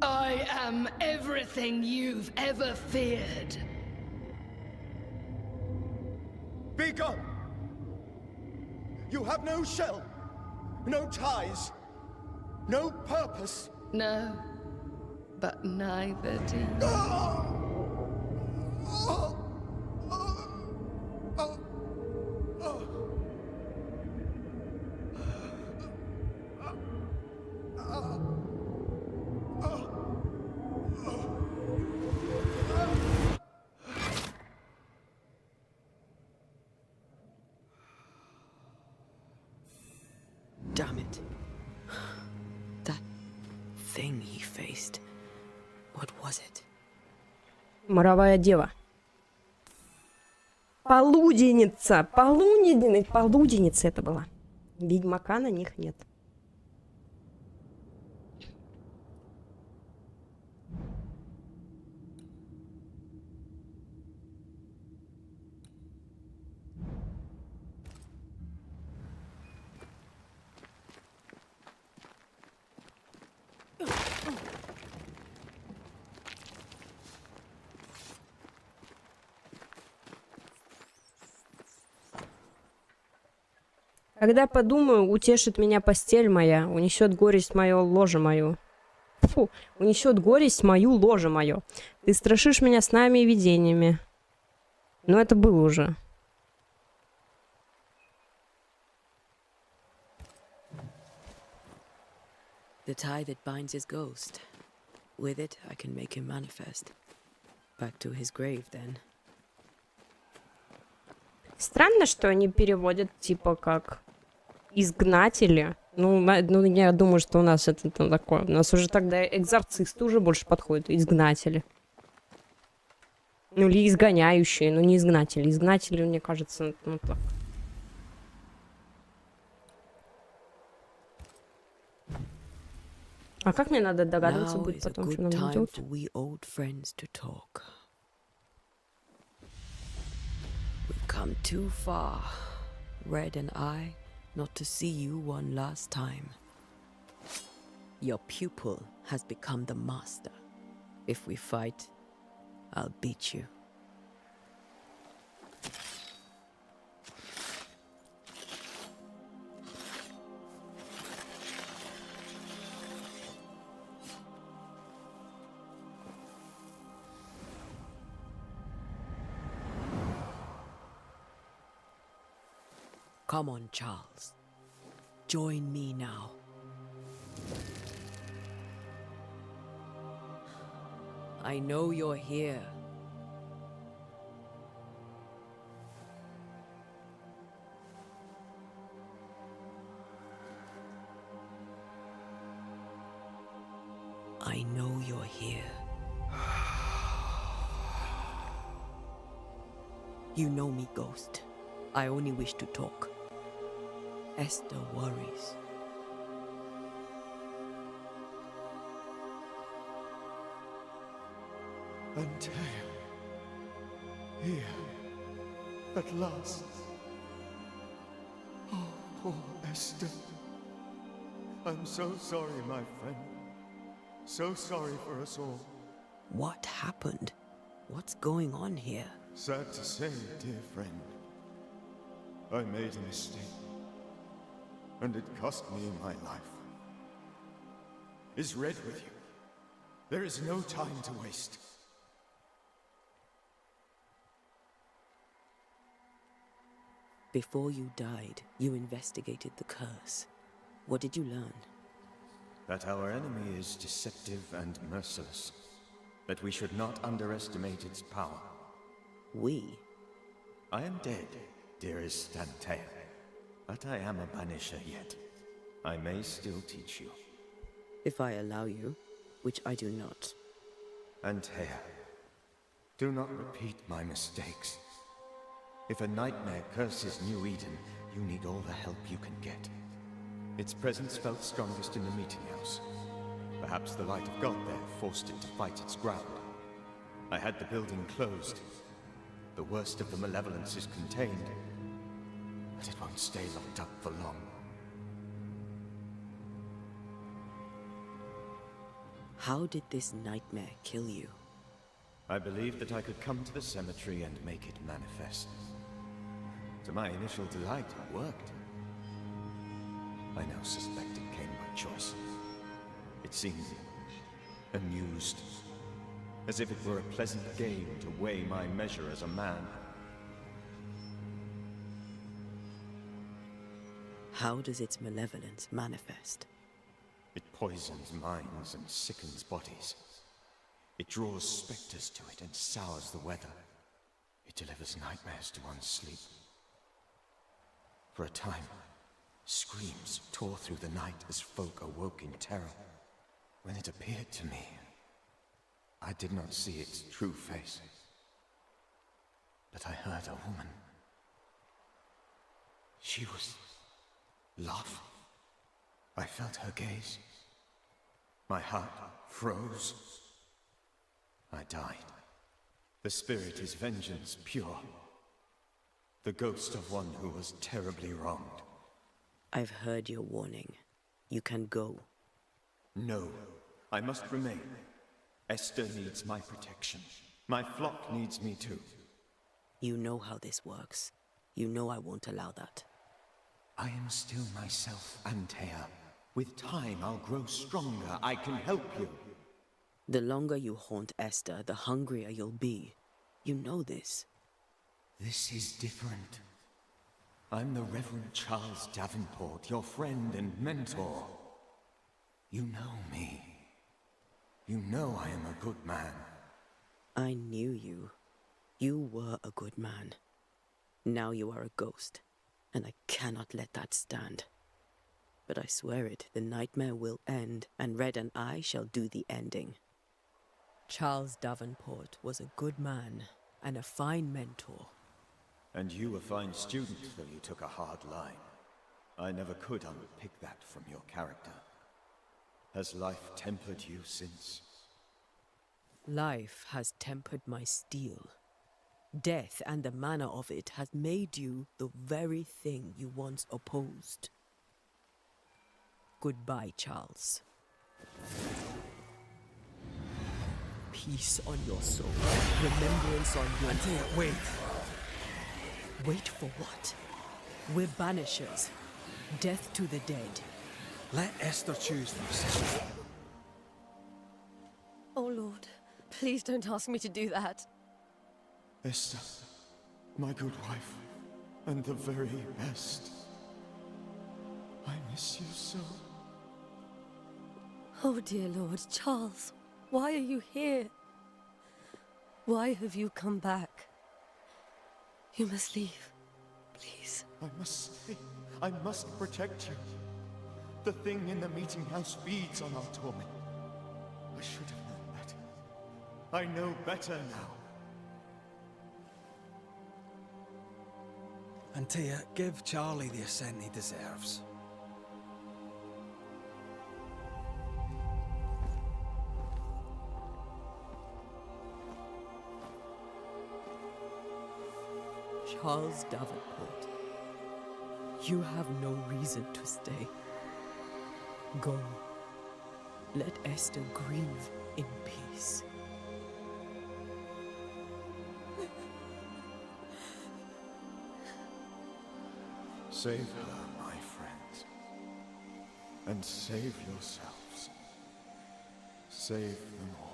I am everything you've ever feared. Be gone! You have no shell, no ties, no purpose. No, but neither do you. Damn it. That thing he faced. What was it? Моровая дева. Полуденница. Полуденница это была. Ведьмака на них нет. Когда подумаю, утешит меня постель моя, унесет горесть мою ложе мою. Фу, унесет горесть мою ложе мое. Ты страшишь меня снами и видениями. Но это было уже. The tie that binds his ghost. With it, I can make him manifest. Back to his grave, then. Странно, что они переводят, типа, как изгнатели. Ну, я думаю, что у нас это там такое. У нас уже тогда экзорцисты уже больше подходят, изгнатели. Ну, или изгоняющие, но не изгнатели. Изгнатели, мне кажется, ну, так. А как мне надо догадываться будет потом, что надо делать? We old friends to talk. We've come too far, Red and I, not to see you one last time. Your pupil has become the master. If we fight, I'll beat you. Come on, Charles. Join me now. I know you're here. I know you're here. You know me, Ghost. I only wish to talk. Esther worries. Until here, at last. Oh, poor Esther. I'm so sorry, my friend. So sorry for us all. What happened? What's going on here? Sad to say, dear friend, I made a mistake, and it cost me my life. Is Red with you? There is no time to waste. Before you died, you investigated the curse. What did you learn? That our enemy is deceptive and merciless. That we should not underestimate its power. We? I am dead, dearest Antea. But I am a banisher yet. I may still teach you. If I allow you, which I do not. Antea, do not repeat my mistakes. If a nightmare curses New Eden, you need all the help you can get. Its presence felt strongest in the meeting house. Perhaps the light of God there forced it to fight its ground. I had the building closed. The worst of the malevolence is contained, but it won't stay locked up for long. How did this nightmare kill you? I believed that I could come to the cemetery and make it manifest. To my initial delight, it worked. I now suspect it came by choice. It seemed amused, as if it were a pleasant game to weigh my measure as a man. How does its malevolence manifest? It poisons minds and sickens bodies. It draws specters to it and sours the weather. It delivers nightmares to one's sleep. For a time, screams tore through the night as folk awoke in terror. When it appeared to me, I did not see its true face. But I heard a woman. She was love. I felt her gaze. My heart froze. I died. The spirit is vengeance pure. The ghost of one who was terribly wronged. I've heard your warning. You can go. No, I must remain. Esther needs my protection. My flock needs me too. You know how this works. You know I won't allow that. I am still myself, Antea. With time, I'll grow stronger. I can help you. The longer you haunt Esther, the hungrier you'll be. You know this. This is different. I'm the Reverend Charles Davenport, your friend and mentor. You know me. You know I am a good man. I knew you. You were a good man. Now you are a ghost, and I cannot let that stand. But I swear it, the nightmare will end, and Red and I shall do the ending. Charles Davenport was a good man and a fine mentor. And you a fine student, though you took a hard line. I never could unpick that from your character. Has life tempered you since? Life has tempered my steel. Death and the manner of it has made you the very thing you once opposed. Goodbye, Charles. Peace on your soul. Remembrance on your... Antea, wait. Wait for what? We're banishers. Death to the dead. Let Esther choose for herself. Oh, Lord, please don't ask me to do that. Esther, my good wife, and the very best. I miss you so. Oh, dear Lord, Charles, why are you here? Why have you come back? You must leave, please. I must stay. I must protect you. The thing in the meeting house feeds on our torment. I should have known better. I know better now. Antea, give Charlie the ascent he deserves. Charles Davenport, you have no reason to stay. Go. Let Esther grieve in peace. Save her, my friends. And save yourselves. Save them all.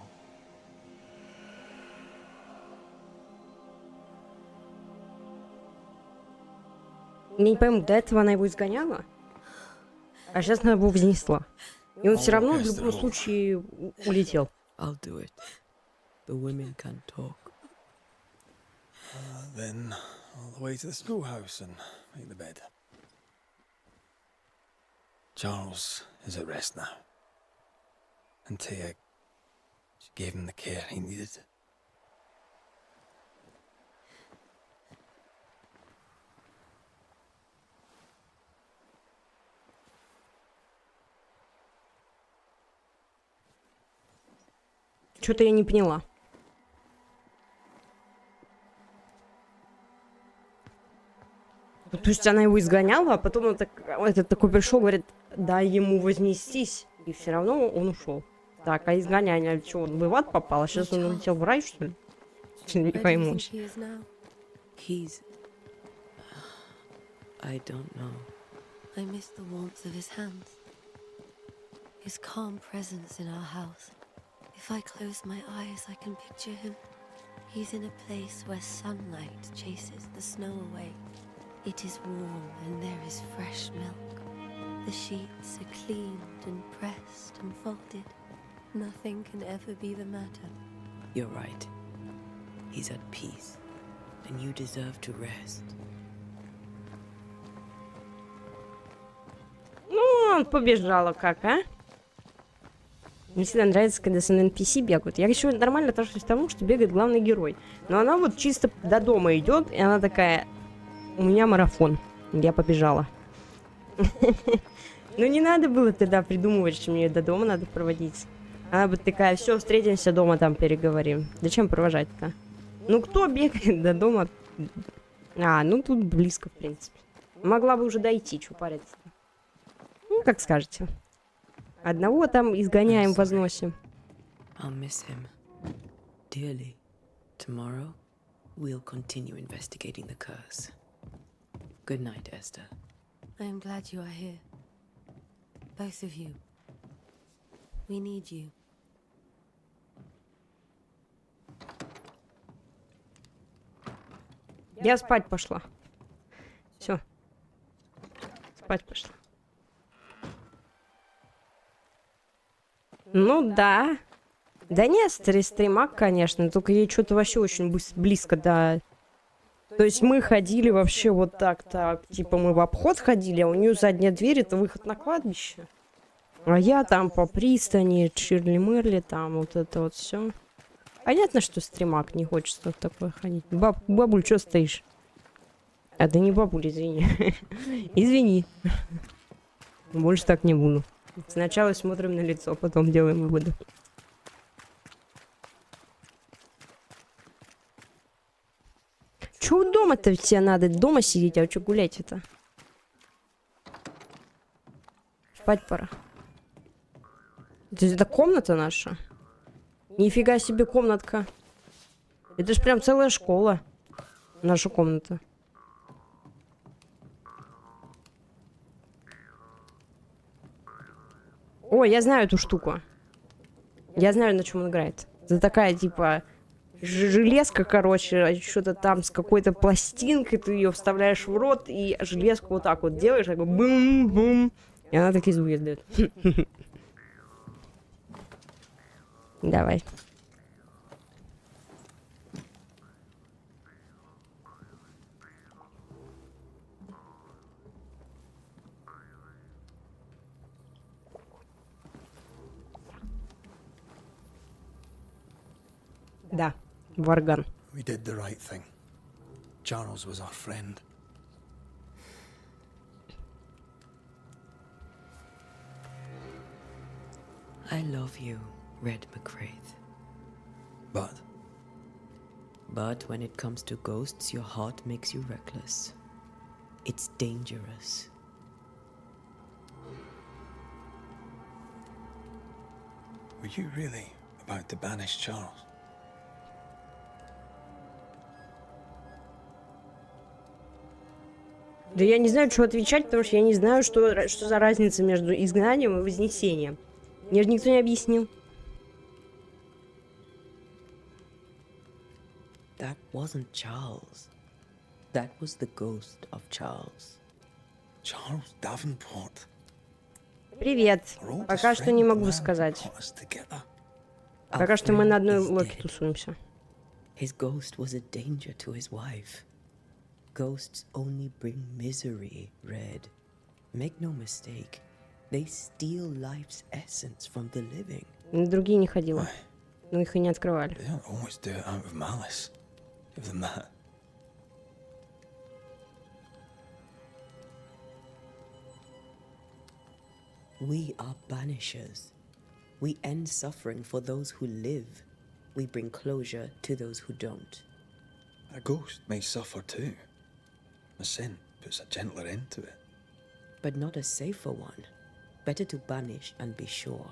Не пойму, до этого она его изгоняла, а сейчас она его вознесла. И он все равно в любом случае улетел. I'll do it. The women can talk. Then all the way to the schoolhouse and make the bed. Charles is at rest now. Antea, she gave him the care he needed. Что-то я не поняла. То есть она его изгоняла, а потом он этот такой пришел, говорит, дай ему вознестись. И все равно он ушел. Так, а изгоняние, что, он в ад попал? А сейчас он улетел в рай, что ли? Не пойму. He's... I don't know. I miss the warmth of his hands. His calm presence in our house. If I close my eyes, I can picture him. He's in a place where sunlight chases the snow away. It is warm and there is fresh milk. The sheets are cleaned and pressed and folded. Nothing can ever be the matter. You're right. He's at peace, and you deserve to rest. Ну, он побежала как, а? Мне всегда нравится, когда с NPC бегают. Я еще нормально отношусь к тому, что бегает главный герой. Но она вот чисто до дома идет, и она такая... У меня марафон. Я побежала. Ну не надо было тогда придумывать, что мне до дома надо проводить. Она бы такая, все, встретимся дома, там переговорим. Зачем провожать-то? Ну кто бегает до дома? А, ну тут близко, в принципе. Могла бы уже дойти, что париться-то. Ну, как скажете. Одного там изгоняем, возносим. I'll miss him dearly. Tomorrow, we'll continue investigating the curse. Good night, Esther. I am glad you are here. Both of you. We need you. Я спать пошла. Все. Спать пошла. Ну да. Да нет, стримак, конечно, только ей что-то вообще очень близко, да. То есть мы ходили вообще вот так, типа мы в обход ходили, а у нее задняя дверь — это выход на кладбище. А я там по пристани, Чирли-Мырли, там вот это вот все. Понятно, что стримак, не хочется в такое ходить. Бабуль, что стоишь? А, да не бабуль, извини. Извини. Больше так не буду. Сначала смотрим на лицо, потом делаем выводы. Чё дома-то тебе надо? Дома сидеть, а чё гулять это? Спать пора. Это комната наша? Нифига себе комнатка. Это ж прям целая школа. Наша комната. О, я знаю эту штуку. Я знаю, на чем он играет. Это такая, типа, железка, короче, что-то там с какой-то пластинкой, ты ее вставляешь в рот, и железку вот так вот делаешь, такой бум-бум, и она такие звуки издает. Давай. Да, Варган. We did the right thing. Charles was our friend. I love you, Red McWraith. But But when it comes to ghosts, your heart makes you reckless. It's dangerous. were you really about to banish Charles? Да я не знаю, что отвечать, потому что я не знаю, что за разница между изгнанием и вознесением. Мне же никто не объяснил. That wasn't Charles. That was the ghost of Charles. Charles Davenport. Привет. Our oldest Пока что friend, не the могу man who сказать. brought us together. Пока Our что мы на friend одной is лодке dead. тусуемся. His ghost was a danger to his wife. Ghosts only bring misery, Red. Make no mistake, they steal life's essence from the living. На другие не ходила. Но их и не открывали. They don't always do it out of malice. Give them that. We are banishers. We end suffering for those who live. We bring closure to those who don't. A ghost may suffer too. A sin puts a gentler end to it. But not a safer one. Better to banish and be sure.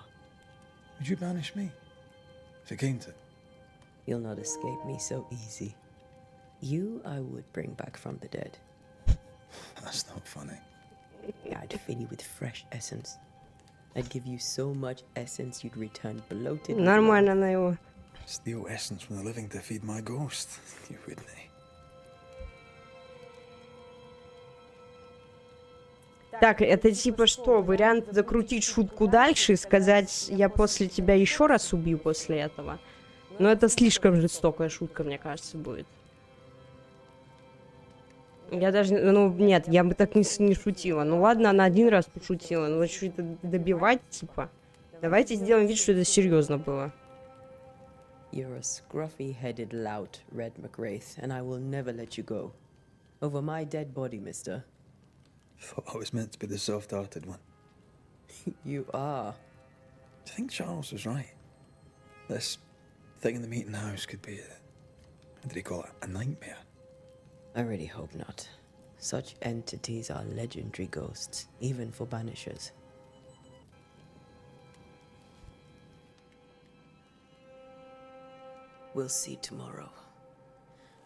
Would you banish me? If it came to it? You'll not escape me so easy. You I would bring back from the dead. That's not funny. I'd fill you with fresh essence. I'd give you so much essence you'd return bloated. with Нормально love. она его. Steal essence from the living to feed my ghost. You wouldn't. Так, это типа что? Вариант закрутить шутку дальше и сказать, я после тебя еще раз убью после этого? Но это слишком жестокая шутка, мне кажется, будет. Я даже, ну, нет, я бы так не шутила. Ну ладно, она один раз пошутила, но что это добивать, типа? Давайте сделаем вид, что это серьезно было. You're a scruffy-headed lout, Red McWraith, and I will never let you go. Over my dead body, mister. Thought I was meant to be the soft-hearted one. You are. Do you think Charles was right? This thing in the meeting house could be what did he call it? A nightmare? I really hope not. Such entities are legendary ghosts, even for banishers. We'll see tomorrow.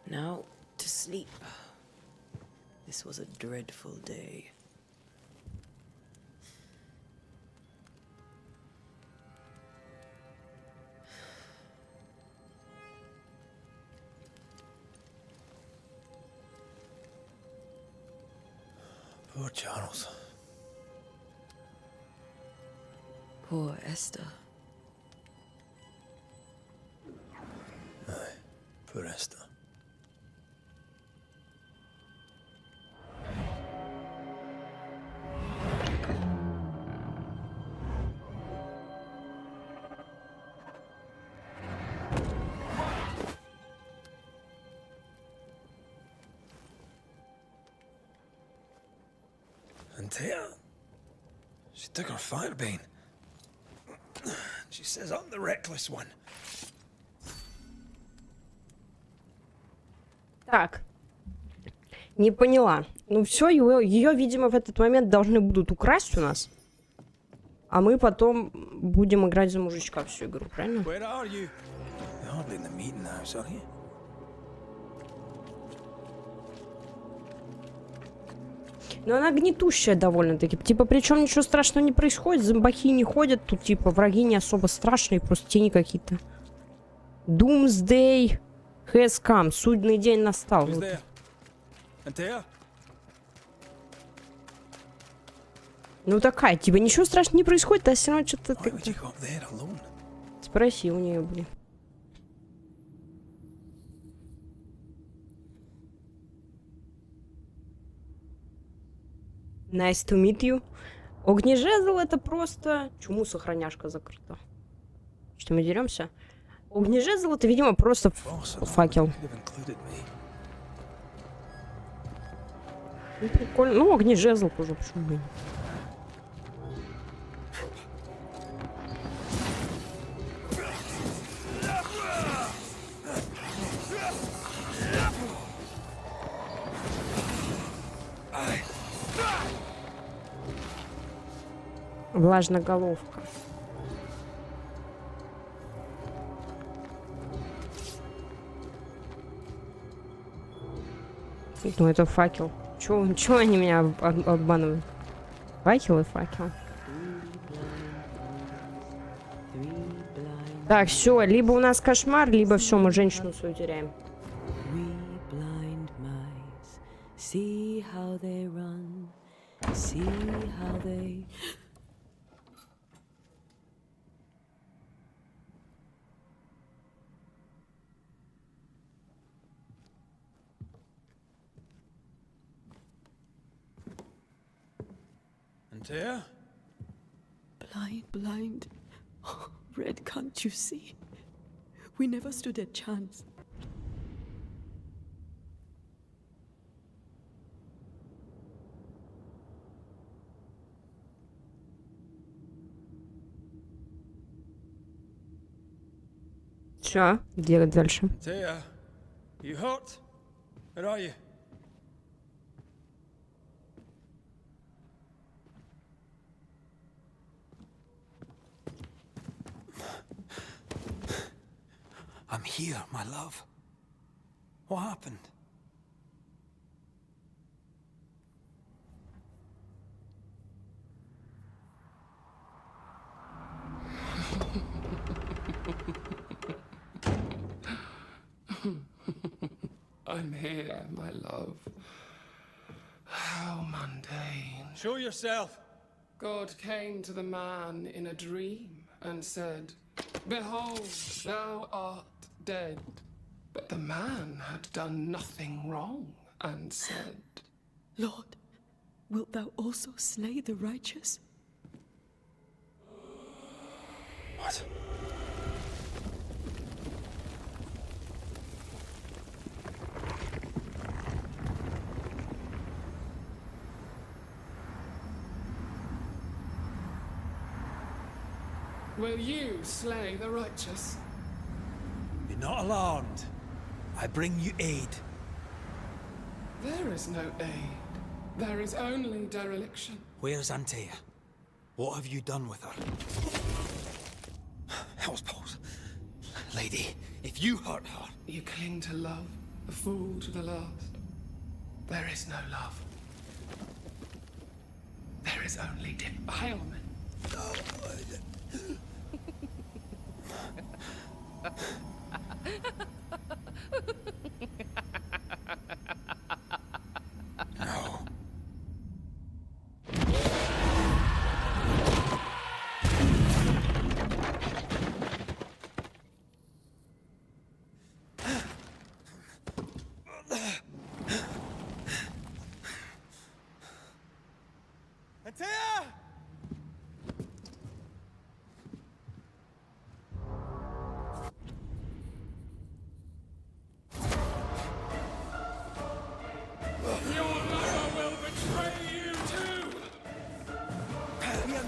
Now, to sleep. This was a dreadful day. Poor Charles. Poor Esther. for Esther. And Tia, she took her fire bane. She says I'm the reckless one. Так. Не поняла. Ну все, ее, видимо, в этот момент должны будут украсть у нас. А мы потом будем играть за мужичка всю игру, правильно? Where are you? You're hardly in the meeting house, are you? Но она гнетущая довольно-таки. Типа, причем ничего страшного не происходит. Зомбаки не ходят. Тут, типа, враги не особо страшные. Просто тени какие-то. Doomsday has come. Судный день настал. Вот. Ну такая, типа, ничего страшного не происходит, а все равно что-то как-то... Спроси у нее, блин. Nice to meet you. Огнежезл это просто... Чему сохраняшка закрыта? Что мы деремся? Огнежезл это, видимо, просто факел. Ну, прикольно. Ну, огнежезл тоже, почему бы. Влажноголовка. Ну, это факел. Чего они меня обманывают? Факел и факел. Так, все, либо у нас кошмар, либо все, мы женщину свою теряем. Tia? Blind. Oh, Red, can't you see? We never stood a chance. Все, где дальше? Tia, you hurt? Where are you? I'm here, my love. What happened? I'm here, my love. How mundane. Show yourself. God came to the man in a dream and said, "Behold, thou art dead." But the man had done nothing wrong and said, Lord, wilt thou also slay the righteous? What? "Will you slay the righteous?" Be not alarmed. I bring you aid. There is no aid. There is only dereliction. Where's Antea? What have you done with her? Hell's balls. Lady, if you hurt her... You cling to love, a fool to the last. There is no love. There is only defilement. No.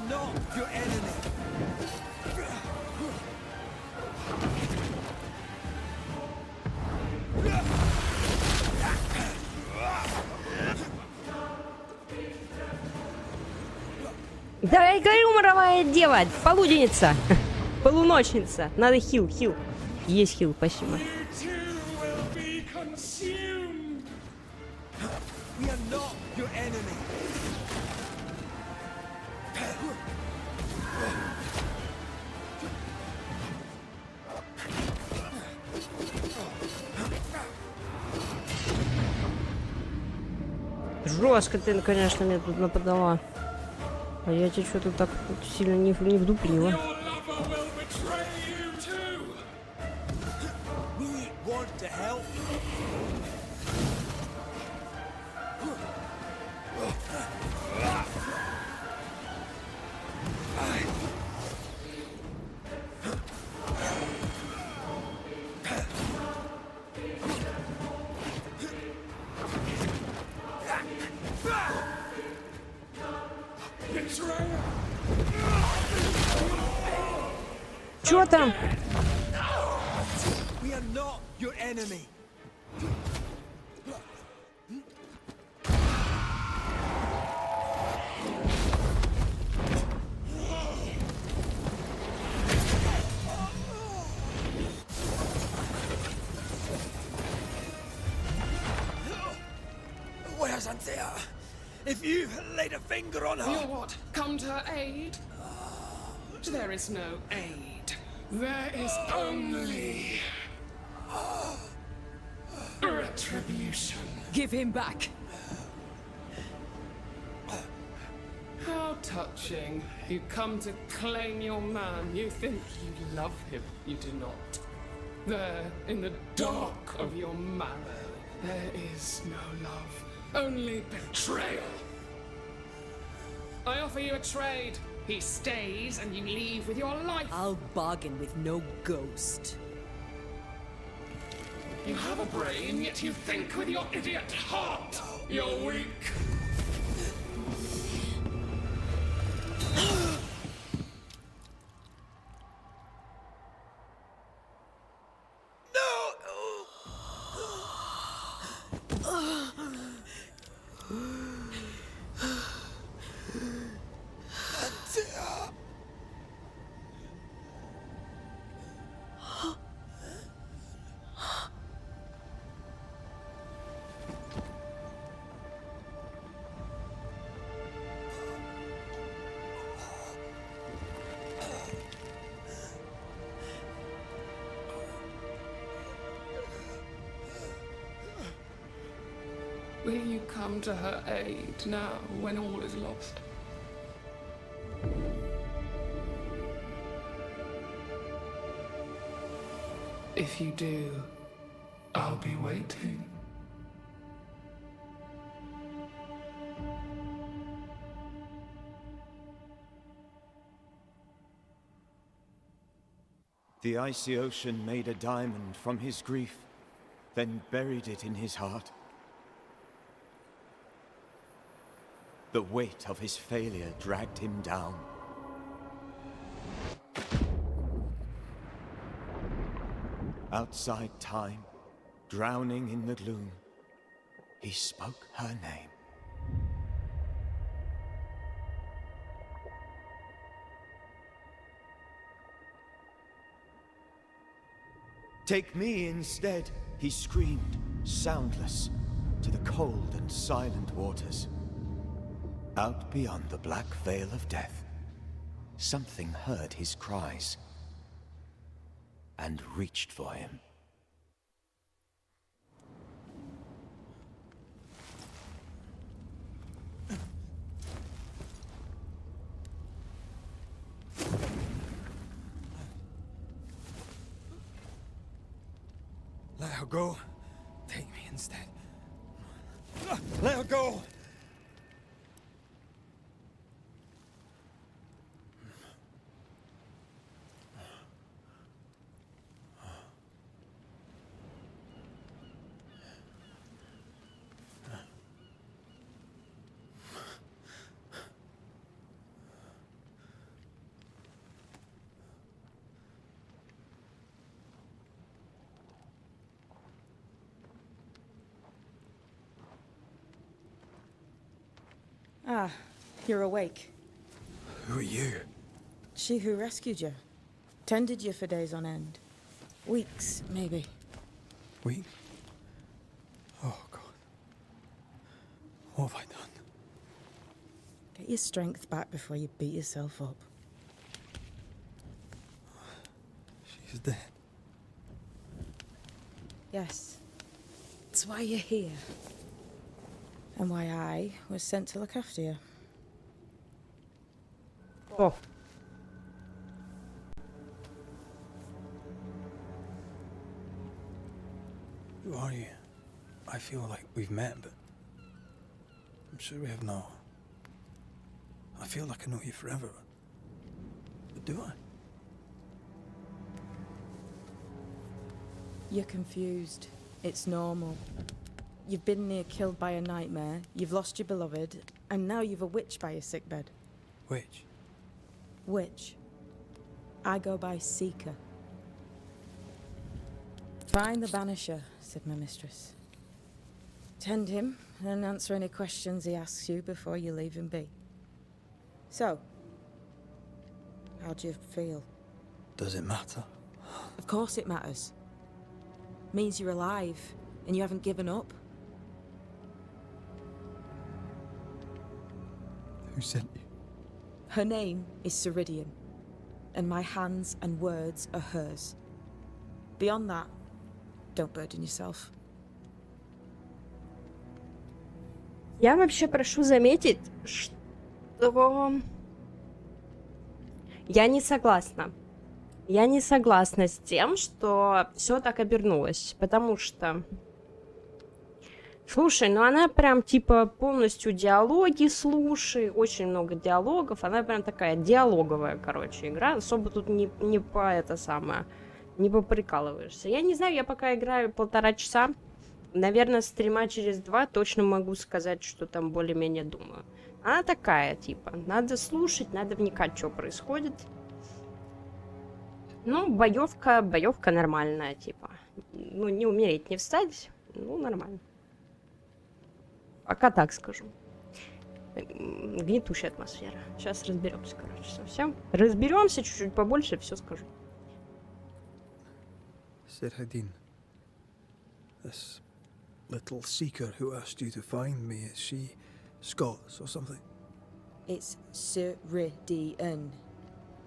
not your enemy. Да я говорю, моровая дева, полуденница, полуночница. Надо хил. Есть хил, спасибо. We are not your enemy. Жестко ты, конечно, мне тут нападала. А я тебе что-то так сильно не вдуплила. We want to help. Чё там? We are not your enemy. Where's Anthea? If you laid a finger on her... You what? Come to her aid? There is no aid. There is only... retribution. Give him back. How touching. You come to claim your man. You think you love him. You do not. There, in the dark of your marrow, there is no love. Only betrayal. I offer you a trade. He stays and you leave with your life. I'll bargain with no ghost. You have a brain, yet you think with your idiot heart. You're weak. Will you come to her aid now, when all is lost? If you do, I'll be waiting. The icy ocean made a diamond from his grief, then buried it in his heart. The weight of his failure dragged him down. Outside time, drowning in the gloom, he spoke her name. Take me instead, he screamed, soundless, to the cold and silent waters. Out beyond the black veil of death, something heard his cries and reached for him. Let her go. Take me instead. Let her go! Ah, you're awake. Who are you? She who rescued you. Tended you for days on end. Weeks, maybe. We? Oh, God. What have I done? Get your strength back before you beat yourself up. She's dead. Yes. That's why you're here. And why I was sent to look after you. О, Who are you? I feel like we've met, but I'm sure we have not. I feel like I know you forever. But do I? You're confused. It's normal. You've been near killed by a nightmare, you've lost your beloved, and now you've a witch by your sickbed. Which? Witch. I go by Seeker. Find the Banisher, said my mistress. Tend him, and answer any questions he asks you before you leave him be. So, how do you feel? Does it matter? Of course it matters. Means you're alive, and you haven't given up. Who sent you? Her name is Ceridian, and my hands and words are hers. Beyond that, don't burden yourself. я вообще прошу заметить, что я не согласна. Я не согласна с тем, что все так обернулось, потому что... Слушай, ну она прям типа полностью диалоги слушай, очень много диалогов, она прям такая диалоговая, короче, игра, особо тут не по это самое, не поприкалываешься. Я не знаю, я пока играю 1,5 часа, наверное, стрима через 2 точно могу сказать, что там более-менее думаю. Она такая, типа, надо слушать, надо вникать, что происходит. Ну, боевка нормальная, типа. Ну, не умереть, не встать, ну, нормально. Пока так скажу. Гнетущая атмосфера. Сейчас разберемся, короче, совсем. Разберемся чуть-чуть побольше, все скажу. Ceridian. This little seeker who asked you to find me, is she Scots or something? It's Ceridian.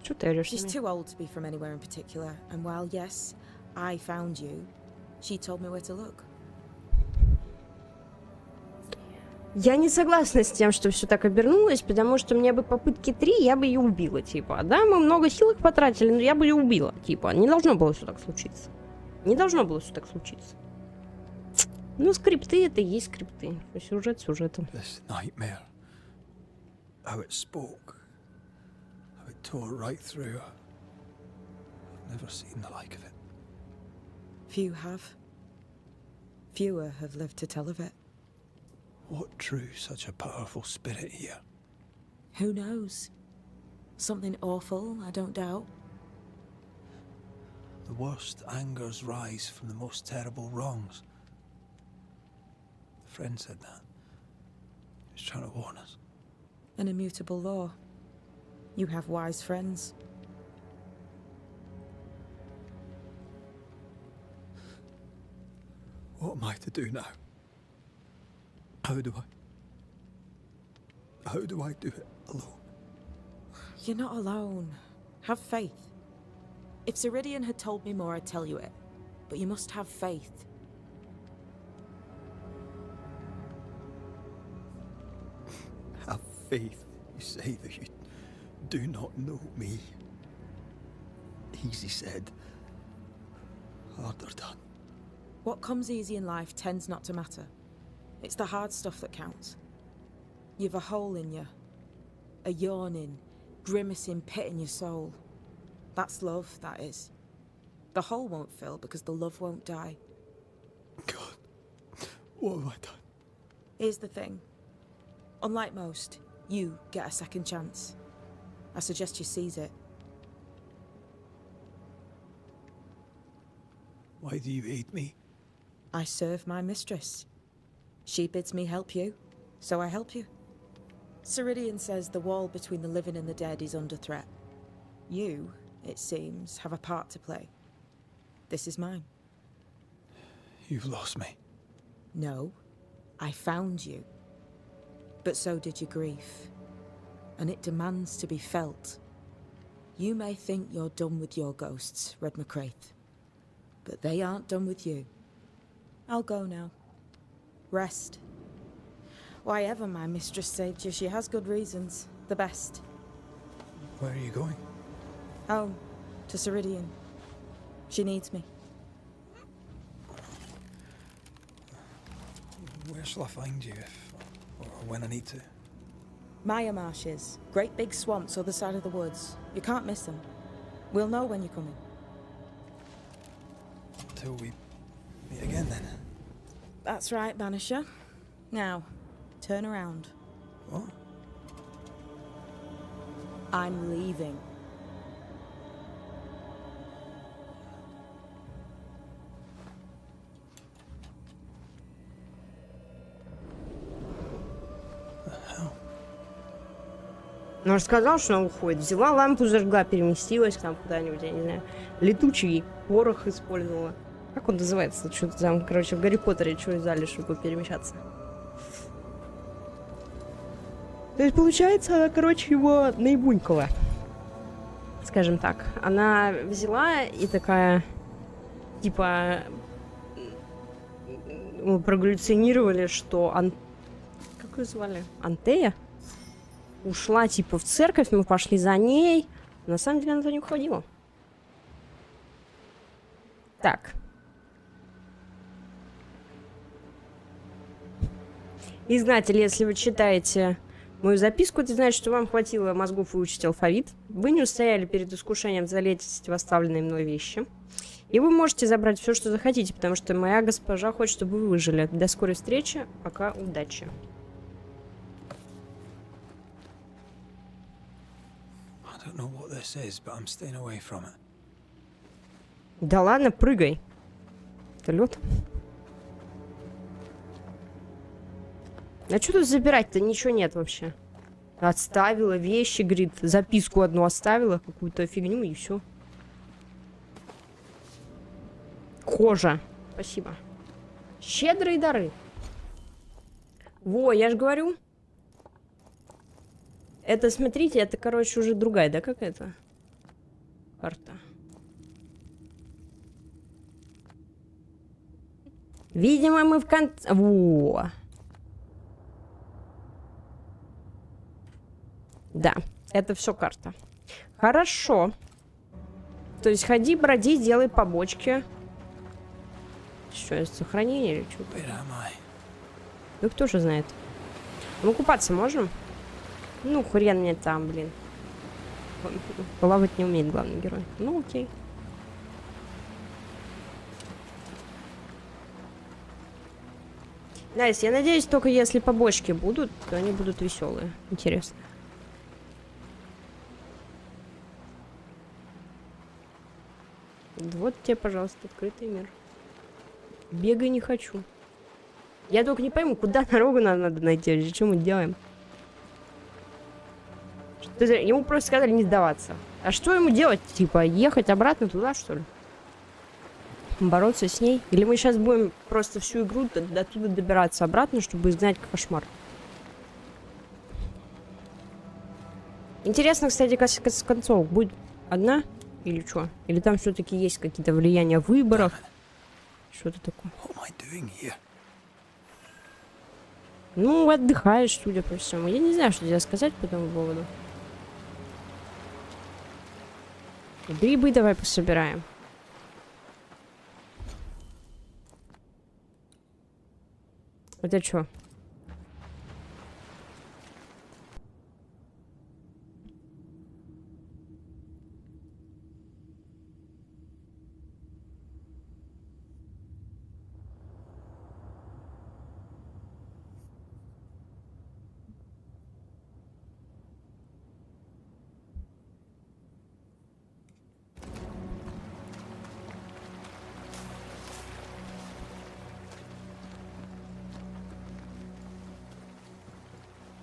Что ты орешь? She's too old to be from anywhere in particular, and while yes, I found you, she told me where to look. Я не согласна с тем, что все так обернулось, потому что мне бы попытки 3, я бы ее убила, типа. Да, мы много сил их потратили, но я бы ее убила, типа. Не должно было все так случиться. Не должно было все так случиться. Ну, скрипты это и есть скрипты. Сюжет сюжетом. This nightmare. How it spoke. How it tore right through her. I've never seen the like of it. Few have. Fewer have lived to tell of it. What drew such a powerful spirit here? Who knows? Something awful, I don't doubt. The worst angers rise from the most terrible wrongs. A friend said that. He was trying to warn us. An immutable law. You have wise friends. What am I to do now? How do I do it alone? You're not alone. Have faith. If Ceridian had told me more, I'd tell you it. But you must have faith. Have faith, you say, that you do not know me. Easy said, harder done. What comes easy in life tends not to matter. It's the hard stuff that counts. You've a hole in you. A yawning, grimacing pit in your soul. That's love, that is. The hole won't fill because the love won't die. God, what have I done? Here's the thing. Unlike most, you get a second chance. I suggest you seize it. Why do you aid me? I serve my mistress. She bids me help you, so I help you. Ceridian says the wall between the living and the dead is under threat. You, it seems, have a part to play. This is mine. You've lost me. No, I found you. But so did your grief. And it demands to be felt. You may think you're done with your ghosts, Red McCraith. But they aren't done with you. I'll go now. Rest. Why ever my mistress saved you, she has good reasons. The best. Where are you going? Home. To Ceridian. She needs me. Where shall I find you if, or when I need to? Maya marshes. Great big swamps other side of the woods. You can't miss them. We'll know when you're coming. Until we meet again then. That's right, Banisher. Now, turn around. What? I'm leaving. Ну, рассказал, что она уходит. Взяла лампу, зажгла, переместилась там куда-нибудь, я не знаю. Летучий порох использовала. Как он называется? Что-то там, короче, в Гарри Поттере что взяли, чтобы перемещаться. То есть, получается, она, короче, его наебунькала. Скажем так. Она взяла и такая, типа, мы прогаллюцинировали, что... Как ее звали? Антея? Ушла, типа, в церковь, мы пошли за ней. На самом деле она туда не уходила. Так. Изгнатель, если вы читаете мою записку, это значит, что вам хватило мозгов выучить алфавит. Вы не устояли перед искушением залезть в оставленные мной вещи. И вы можете забрать все, что захотите, потому что моя госпожа хочет, чтобы вы выжили. До скорой встречи. Пока, удачи. Да ладно, прыгай. Это лед. А что тут забирать-то? Ничего нет вообще. Отставила вещи, говорит, записку одну оставила, какую-то фигню и все. Кожа. Спасибо. Щедрые дары. Во, я же говорю. Это, смотрите, это, короче, уже другая, да, какая-то карта. Видимо, мы в конце... Во. Да, это все карта. Хорошо. То есть ходи, броди, делай побочки. Что, это сохранение или что? Да кто же знает. Мы купаться можем? Ну, хрен мне там, блин. Плавать не умеет главный герой. Ну, окей. Найс, я надеюсь, только если побочки будут, то они будут веселые. Интересно. Вот тебе, пожалуйста, открытый мир. Бегай не хочу. Я только не пойму, куда дорогу надо найти, что мы делаем. Ему просто сказали не сдаваться. А что ему делать? Типа, ехать обратно туда, что ли? Бороться с ней? Или мы сейчас будем просто всю игру до оттуда добираться обратно, чтобы изгнать кошмар? Интересно, кстати, концов будет одна или что? Или там все-таки есть какие-то влияния выборов? Что-то такое. Ну, отдыхаешь, судя по всему. Я не знаю, что тебе сказать по этому поводу. Грибы давай пособираем. Это что?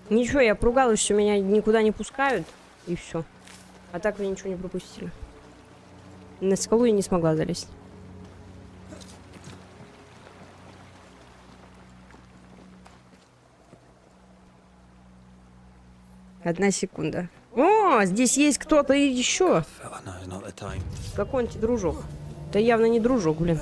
Ничего, я поругалась, что меня никуда не пускают, и все. А так вы ничего не пропустили. На скалу я не смогла залезть. Одна секунда. О, здесь есть кто-то еще. Fella, now's not the time. Какой-нибудь дружок. Это явно не дружок, блин.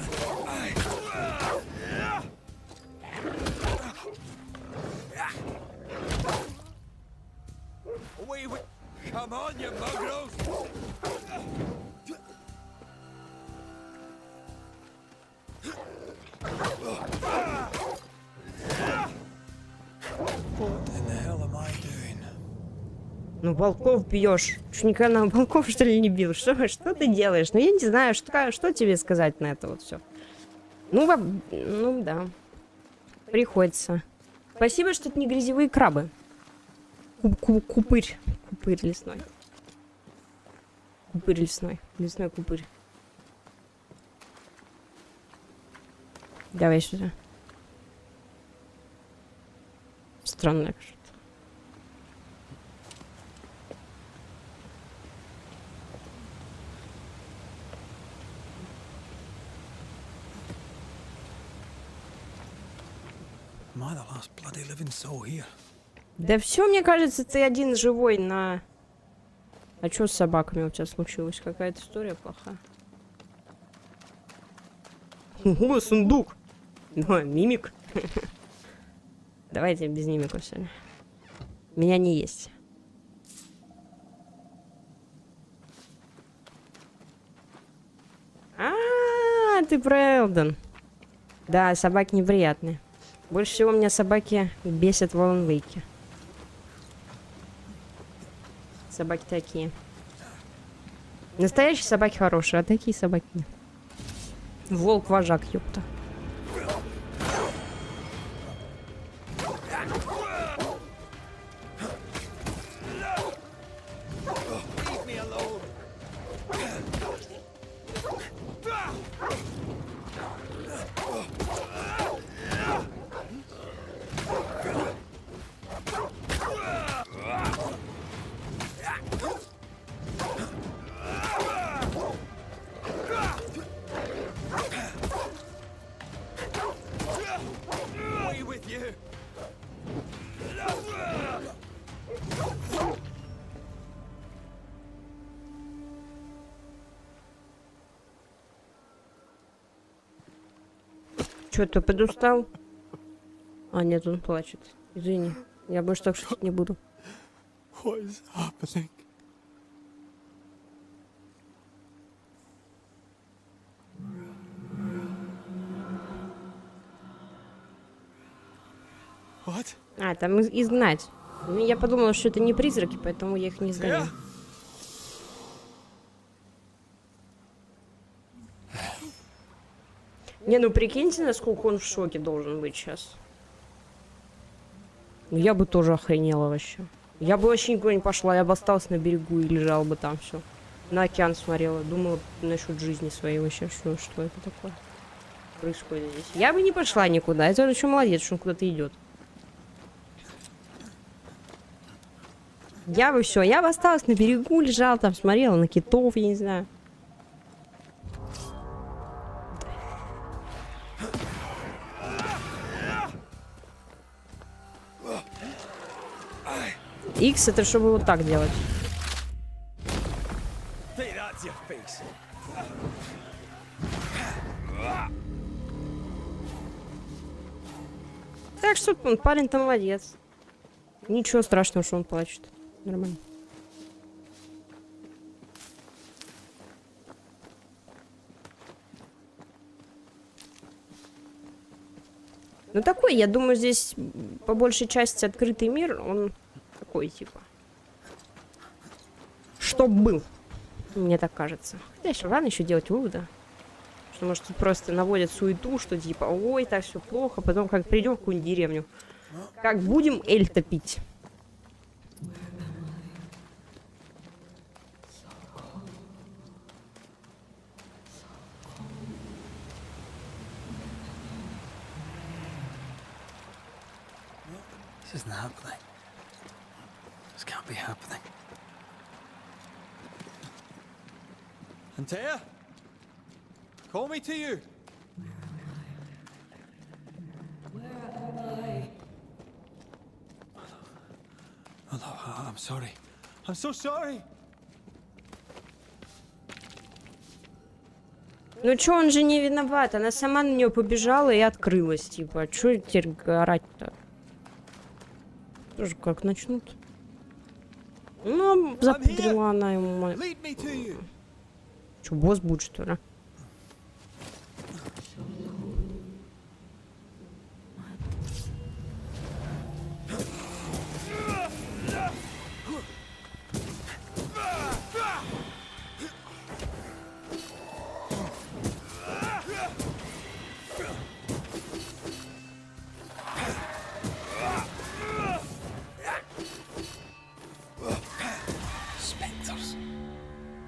Come on, you mongrels! What in the hell am I doing? Ну, волков бьешь. Что, никогда на волков, что ли, не бил? Что ты делаешь? Ну, я не знаю, что тебе сказать на это вот все. Ну, да. Приходится. Спасибо, что это не грязевые крабы. Купырь. Купырь лесной. Купырь лесной. Лесной купырь. Давай сюда. Странное что-то. Am I the last bloody living soul here? Да все, мне кажется, ты один живой на... А что с собаками у тебя случилось? Какая-то история плохая. Ого, сундук! Да, мимик. Давайте без мимиков сегодня. Меня не есть. А, ты про Элден. Да, собаки неприятные. Больше всего меня собаки бесят в Алан Вейке. Собаки такие. Настоящие собаки хорошие, а такие собаки нет. Волк-вожак, ёпта. Чё, ты подустал? А, нет, он плачет. Извини. Я больше так шутить не буду. What is happening? What? А, там изгнать. Я подумала, что это не призраки, поэтому я их не изгоняю. Не, ну прикиньте, насколько он в шоке должен быть сейчас. Ну, я бы тоже охренела вообще. Я бы вообще никуда не пошла, я бы осталась на берегу и лежала бы там все. На океан смотрела, думала насчет жизни своей вообще, что это такое происходит здесь. Я бы не пошла никуда, это он еще молодец, что он куда-то идет. Я бы все, я бы осталась на берегу, лежала там, смотрела на китов, я не знаю. X это чтобы вот так делать. Так что он, парень-то молодец. Ничего страшного, что он плачет. Нормально. Ну такой, я думаю, здесь по большей части открытый мир, он такой типа. Чтоб был. Мне так кажется. Хотя еще рано еще делать выводы. Что может тут просто наводят суету, что типа, ой, так все плохо, потом как придем в какую-нибудь деревню. Как будем эль топить. This isn't happening. be happening? Antea? Call me to you! Hello, I'm sorry. I'm so sorry! Ну чё, он же не виноват, она сама на нее побежала и открылась, типа, чё теперь орать-то? Тоже как начнут. Ну, запудрила она ему. Чё, босс будет, что ли?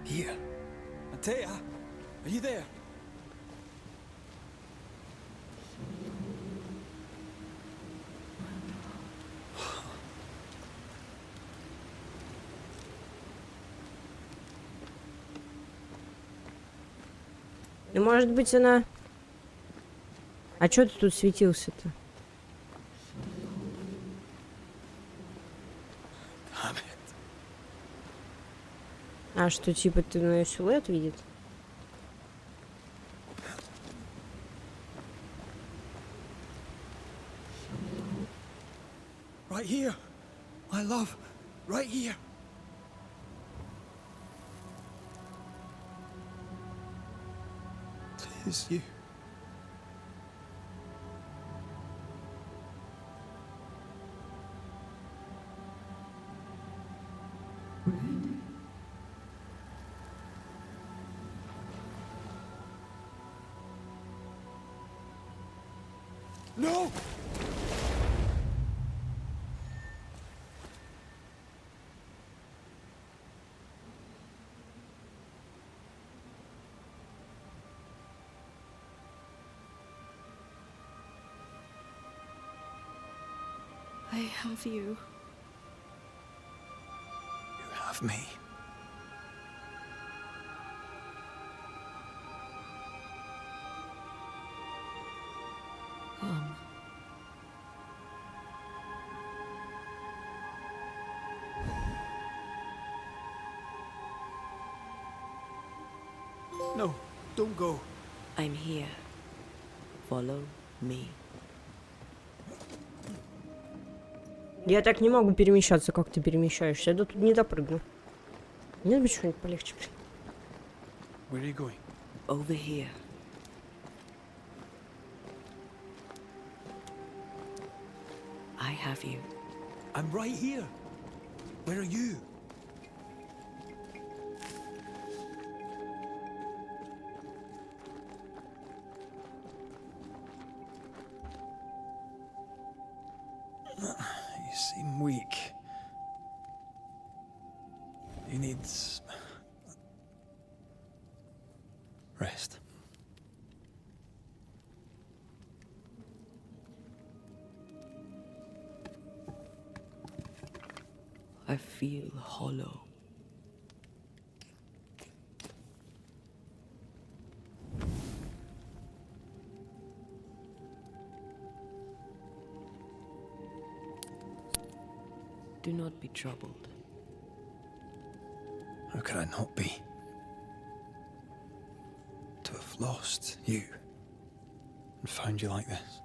Here. Antea, are you there? Ну, может быть, она... А чё ты тут светился-то? А что, типа, ты на её силуэт видит? Right here, my love, right here. Tis you. No! I have you. You have me. Come. No, don't go. I'm here. Follow me. Я так не могу перемещаться, как ты перемещаешься. Я тут не допрыгну. Нет бы что-нибудь полегче. Where are you going? Over here. I have you. I'm right here. Where are you? You seem weak. You need rest. I feel hollow. Do not be troubled. How could I not be? To have lost you and found you like this.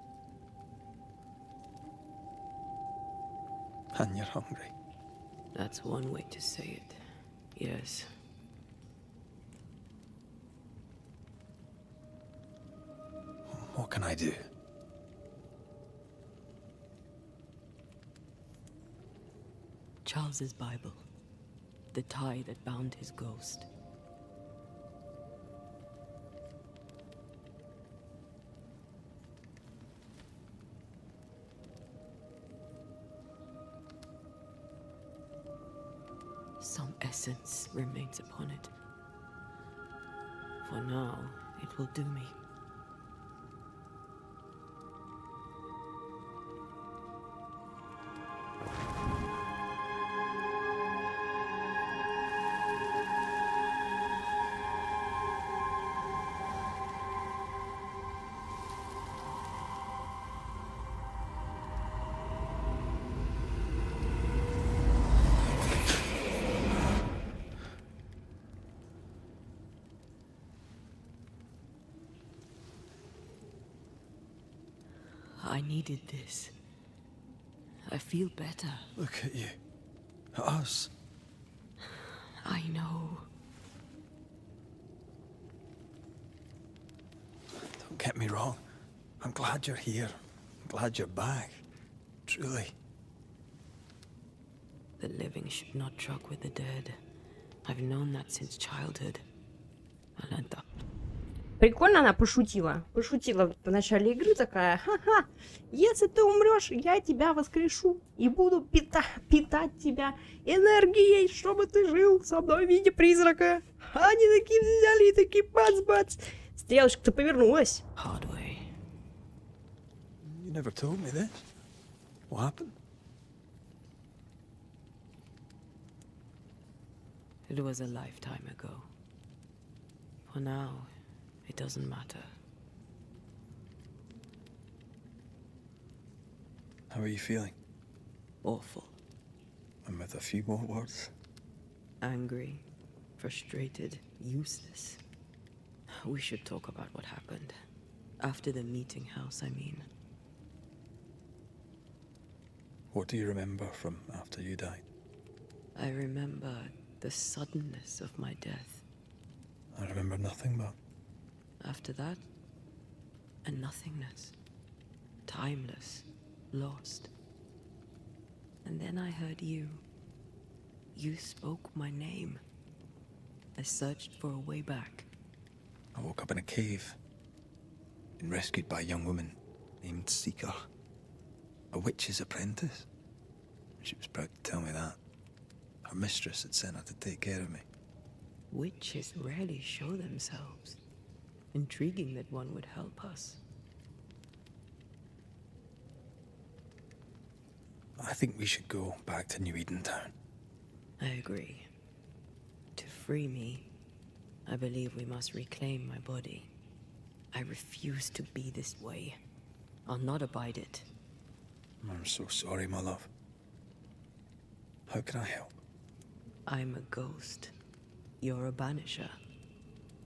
And you're hungry. That's one way to say it. Yes. What can I do? Charles's Bible. The tie that bound his ghost. Some essence remains upon it. For now, it will do me. I needed this. I feel better. Look at you. At us. I know. Don't get me wrong. I'm glad you're here. I'm glad you're back. Truly. The living should not truck with the dead. I've known that since childhood. I learned that. Прикольно она пошутила. Пошутила в начале игры такая: ха-ха, если ты умрешь, я тебя воскрешу и буду питать тебя энергией, чтобы ты жил со мной в виде призрака. А они такие взяли и такие бац-бац. Стрелочка-то повернулась. Hard way. You never told me this. What happened? It was a lifetime ago. For now, it doesn't matter. How are you feeling? Awful. And with a few more words? Angry, frustrated, useless. We should talk about what happened. After the meeting house, I mean. What do you remember from after you died? I remember the suddenness of my death. I remember nothing but... After that, a nothingness. Timeless, lost. And then I heard you. You spoke my name. I searched for a way back. I woke up in a cave. Been rescued by a young woman named Seeker. A witch's apprentice. She was proud to tell me that. Her mistress had sent her to take care of me. Witches rarely show themselves. Intriguing that one would help us. I think we should go back to New Eden Town. I agree. To free me, I believe we must reclaim my body. I refuse to be this way. I'll not abide it. I'm so sorry, my love. How can I help? I'm a ghost. You're a banisher.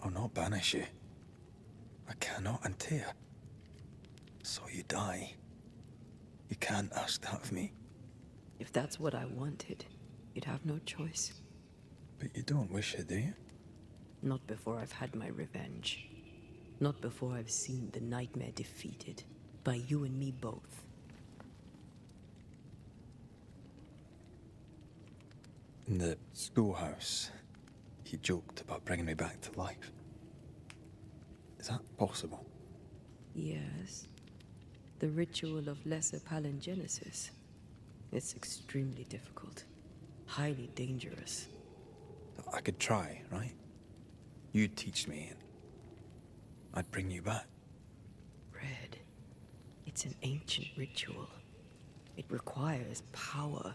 I'll not banish you. I cannot untear. So you die. You can't ask that of me. If that's what I wanted, you'd have no choice. But you don't wish it, do you? Not before I've had my revenge. Not before I've seen the nightmare defeated. By you and me both. In the schoolhouse, he joked about bringing me back to life. Is that possible? Yes. The ritual of lesser palingenesis. It's extremely difficult. Highly dangerous. I could try, right? You'd teach me and I'd bring you back. Red. It's an ancient ritual. It requires power.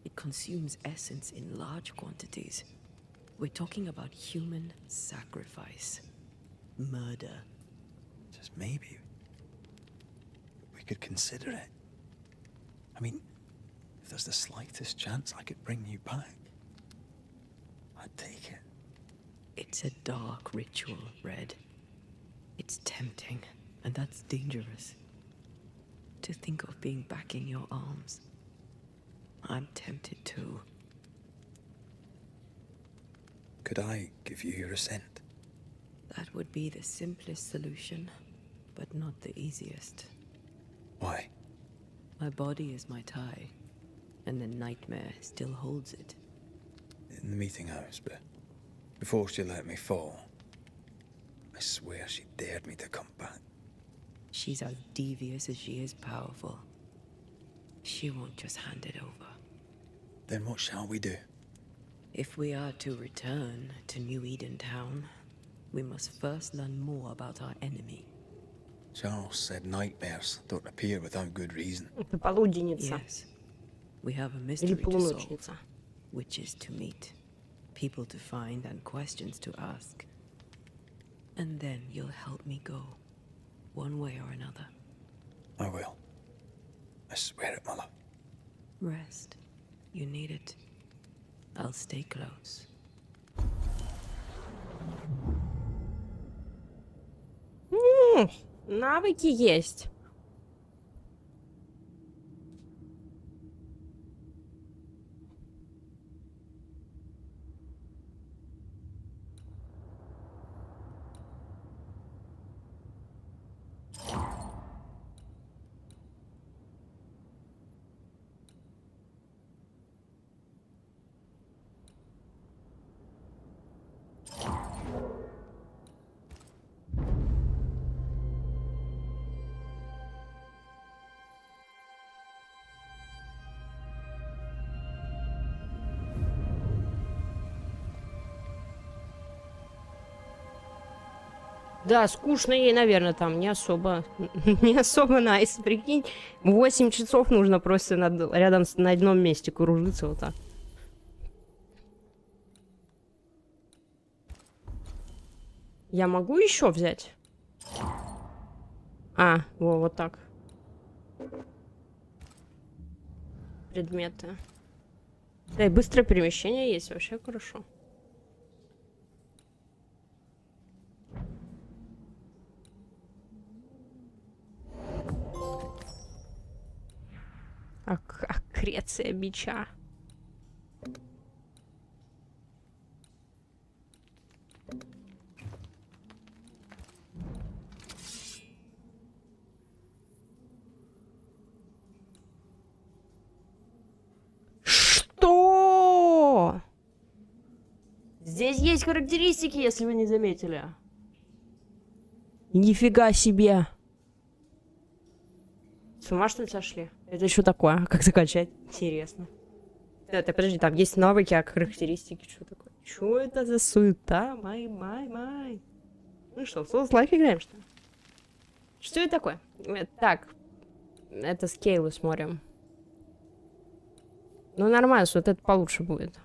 It consumes essence in large quantities. We're talking about human sacrifice. Murder. Just maybe we could consider it. I mean, if there's the slightest chance I could bring you back, I'd take it. It's a dark ritual, Red. It's tempting, and that's dangerous. To think of being back in your arms. I'm tempted too. Could I give you your assent? That would be the simplest solution, but not the easiest. Why? My body is my tie, and the nightmare still holds it. In the meeting house, but before she let me fall, I swear she dared me to come back. She's as devious as she is powerful. She won't just hand it over. Then what shall we do? If we are to return to New Eden Town, we must first learn more about our enemy. Charles said nightmares don't appear without good reason. Это полуденница. Yes. We have a Или mystery to solve, полуночница. witches to meet, people to find, and questions to ask. And then you'll help me go, one way or another. I will. I swear it, my love. Rest. You need it. I'll stay close. Навыки есть. Да, скучно ей, наверное, там не особо, не особо найс. Прикинь, 8 часов нужно просто рядом на одном месте кружиться вот так. Я могу еще взять? А, вот так. Предметы. Да, и быстрое перемещение есть, вообще хорошо. Аккреция бича. Что? Здесь есть характеристики, если вы не заметили. Нифига себе. С ума что ли сошли? Это что такое? Как закачать? Интересно. Так, подожди, там есть навыки, а характеристики, что такое? Что это за суета? Май. Ну что, с лайк играем, что ли? Что это такое? Так, это скейлы смотрим. Ну нормально, вот это получше будет.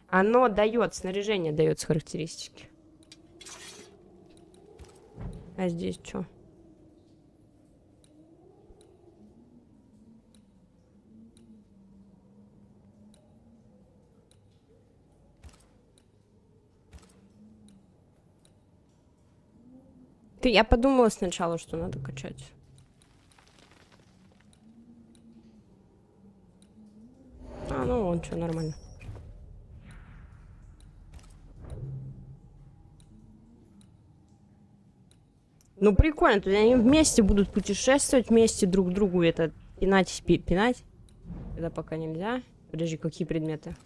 Оно дает, снаряжение дает характеристики. А здесь что? Я подумала сначала, что надо качать. Ну вон, что, нормально. Ну, прикольно, то есть они вместе будут путешествовать, вместе друг другу это пинать. Это пока нельзя. Подожди, какие предметы?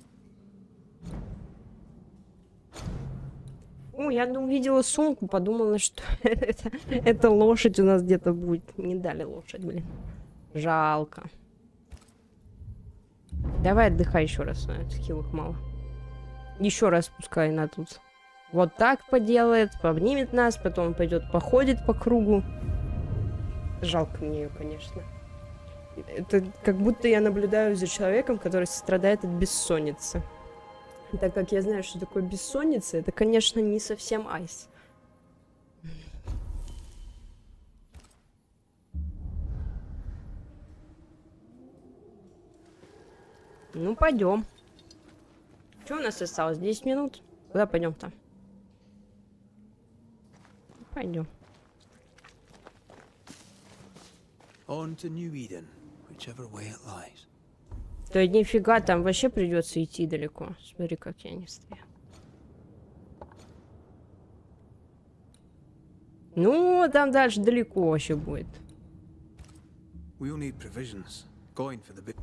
Я увидела сумку, подумала, что это лошадь у нас где-то будет. Не дали лошадь, блин. Жалко. Давай отдыхай еще раз, хилок мало. Еще раз пускай она тут вот так поделает, пообнимет нас, потом пойдет походит по кругу. Жалко мне ее, конечно. Это как будто я наблюдаю за человеком, который страдает от бессонницы. Так как я знаю, что такое бессонница, это, конечно, не совсем айс. Ну, пойдем. Что у нас осталось? 10 минут? Куда пойдем-то? Пойдем. On to New Eden, whichever way it lies. Да нифига, там вообще придется идти далеко. Смотри, как я не стою. Ну, там дальше далеко вообще будет. We'll need provisions. Going for the big.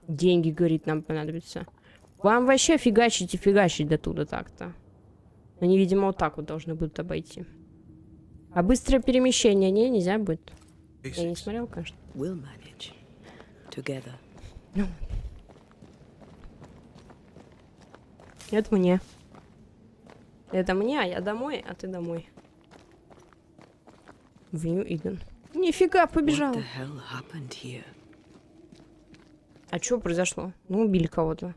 Деньги, говорит, нам понадобятся. Вам вообще фигачить и фигачить до туда так-то. Они, видимо, вот так вот должны будут обойти. А быстрое перемещение нельзя будет. Я не смотрел, конечно. We'll manage. Together. Ну. Это мне. Это мне, а я домой, а ты домой. В Нью-Иден. Нифига, побежал. А что произошло? Ну, убили кого-то.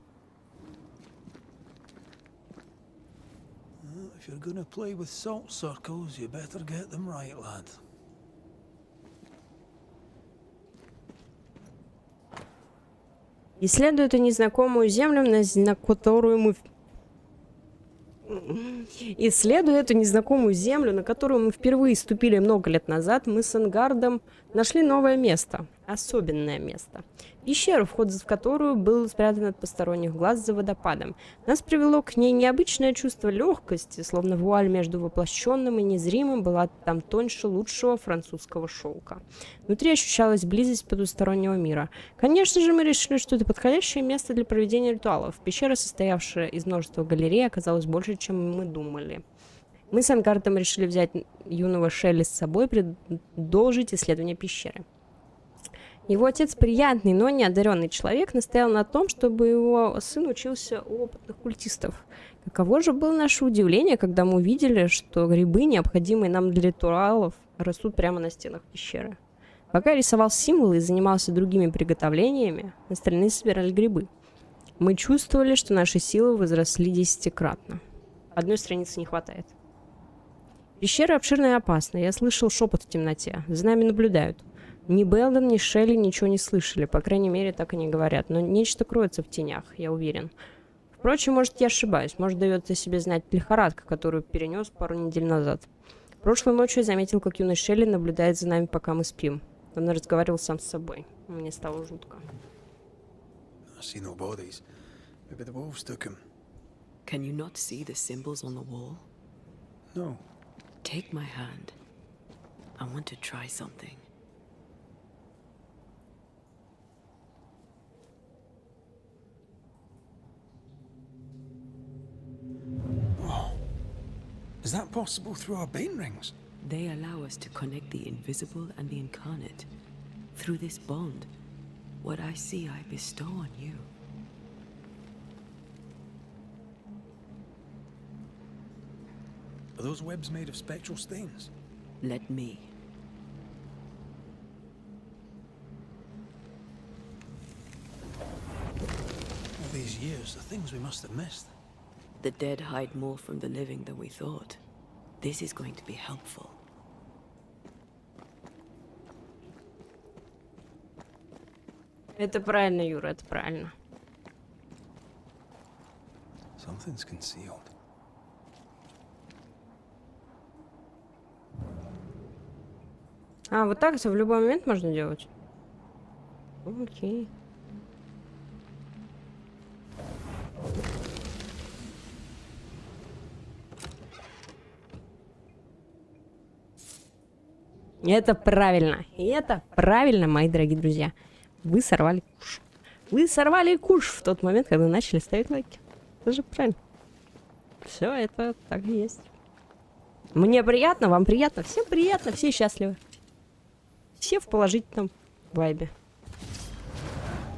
If you're gonna play with salt circles, you better get them right, lad. Исследуя эту незнакомую землю, на которую мы... Исследуя эту незнакомую землю, на которую мы впервые ступили много лет назад, мы с Энгардом нашли новое место. Особенное место. Пещеру, вход в которую был спрятан от посторонних глаз за водопадом. Нас привело к ней необычное чувство легкости, словно вуаль между воплощенным и незримым была там тоньше лучшего французского шелка. Внутри ощущалась близость потустороннего мира. Конечно же, мы решили, что это подходящее место для проведения ритуалов. Пещера, состоявшая из множества галерей, оказалась больше, чем мы думали. Мы с Энгардом решили взять юного Шелли с собой и продолжить исследование пещеры. Его отец приятный, но неодаренный человек настоял на том, чтобы его сын учился у опытных культистов. Каково же было наше удивление, когда мы увидели, что грибы, необходимые нам для ритуалов, растут прямо на стенах пещеры. Пока я рисовал символы и занимался другими приготовлениями, остальные собирали грибы. Мы чувствовали, что наши силы возросли 10-кратно. Одной страницы не хватает. Пещера обширная и опасная. Я слышал шепот в темноте. За нами наблюдают. Ни Белден, ни Шелли ничего не слышали. По крайней мере, так они говорят. Но нечто кроется в тенях, я уверен. Впрочем, может, я ошибаюсь. Может, дает о себе знать лихорадка, которую перенес пару недель назад. Прошлой ночью я заметил, как юный Шелли наблюдает за нами, пока мы спим. Он разговаривал сам с собой. Мне стало жутко. Can you not see the symbols on the wall? No. Take my hand. I want to try something. Is that possible through our bane rings? They allow us to connect the invisible and the incarnate. Through this bond, what I see I bestow on you. Are those webs made of spectral stains? Let me. All these years, the things we must have missed. The dead hide more from the living than we thought. This is going to be helpful. Это правильно, Юра, это правильно. Something's concealed. А, вот так в любой момент можно делать? Окей. Это правильно. И это правильно, мои дорогие друзья. Вы сорвали куш. Вы сорвали куш в тот момент, когда начали ставить лайки. Это же правильно. Все, это так и есть. Мне приятно, вам приятно, всем приятно, все счастливы. Все в положительном вайбе.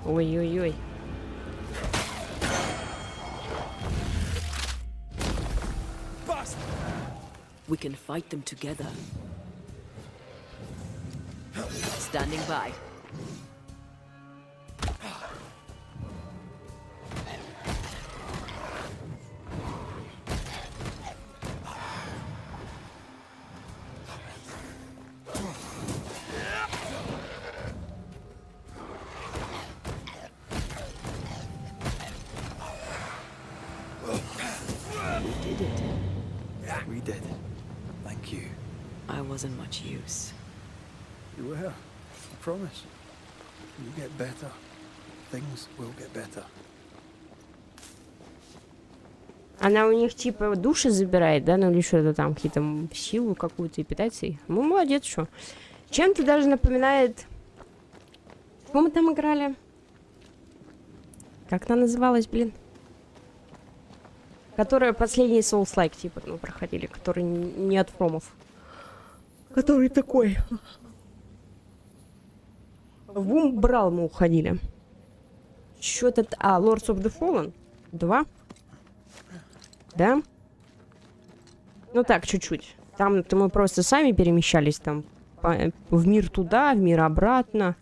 Ой-ой-ой. We can fight them together. Standing by. We did. Thank you. I wasn't much use. You were. I promise. You get better. Things will get better. Она у них типа души забирает, да, ну или что-то там, какие-то силу какую-то и питается ей. Ну, молодец, что. Чем-то даже напоминает... Что мы там играли? Как она называлась, блин? Которая последний Souls-like, типа, ну, проходили, который не от фромов. Который такой. В Умбрал мы уходили. Что-то... А, Lords of the Fallen 2. Да? Ну так, чуть-чуть. Там-то мы просто сами перемещались там в мир туда, в мир обратно.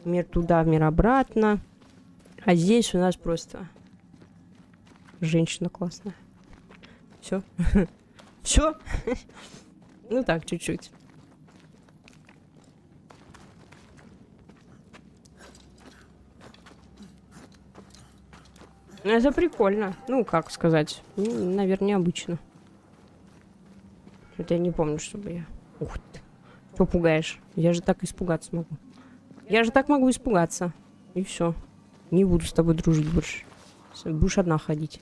В мир туда, в мир обратно. А здесь у нас просто женщина классная. Все. Все? Ну так, чуть-чуть. Это прикольно. Ну, как сказать. Ну, наверное, необычно. Что-то я не помню, чтобы я... Ух ты. Что пугаешь? Я же так испугаться могу. Я же так могу испугаться. И все. Не буду с тобой дружить больше. Будешь одна ходить.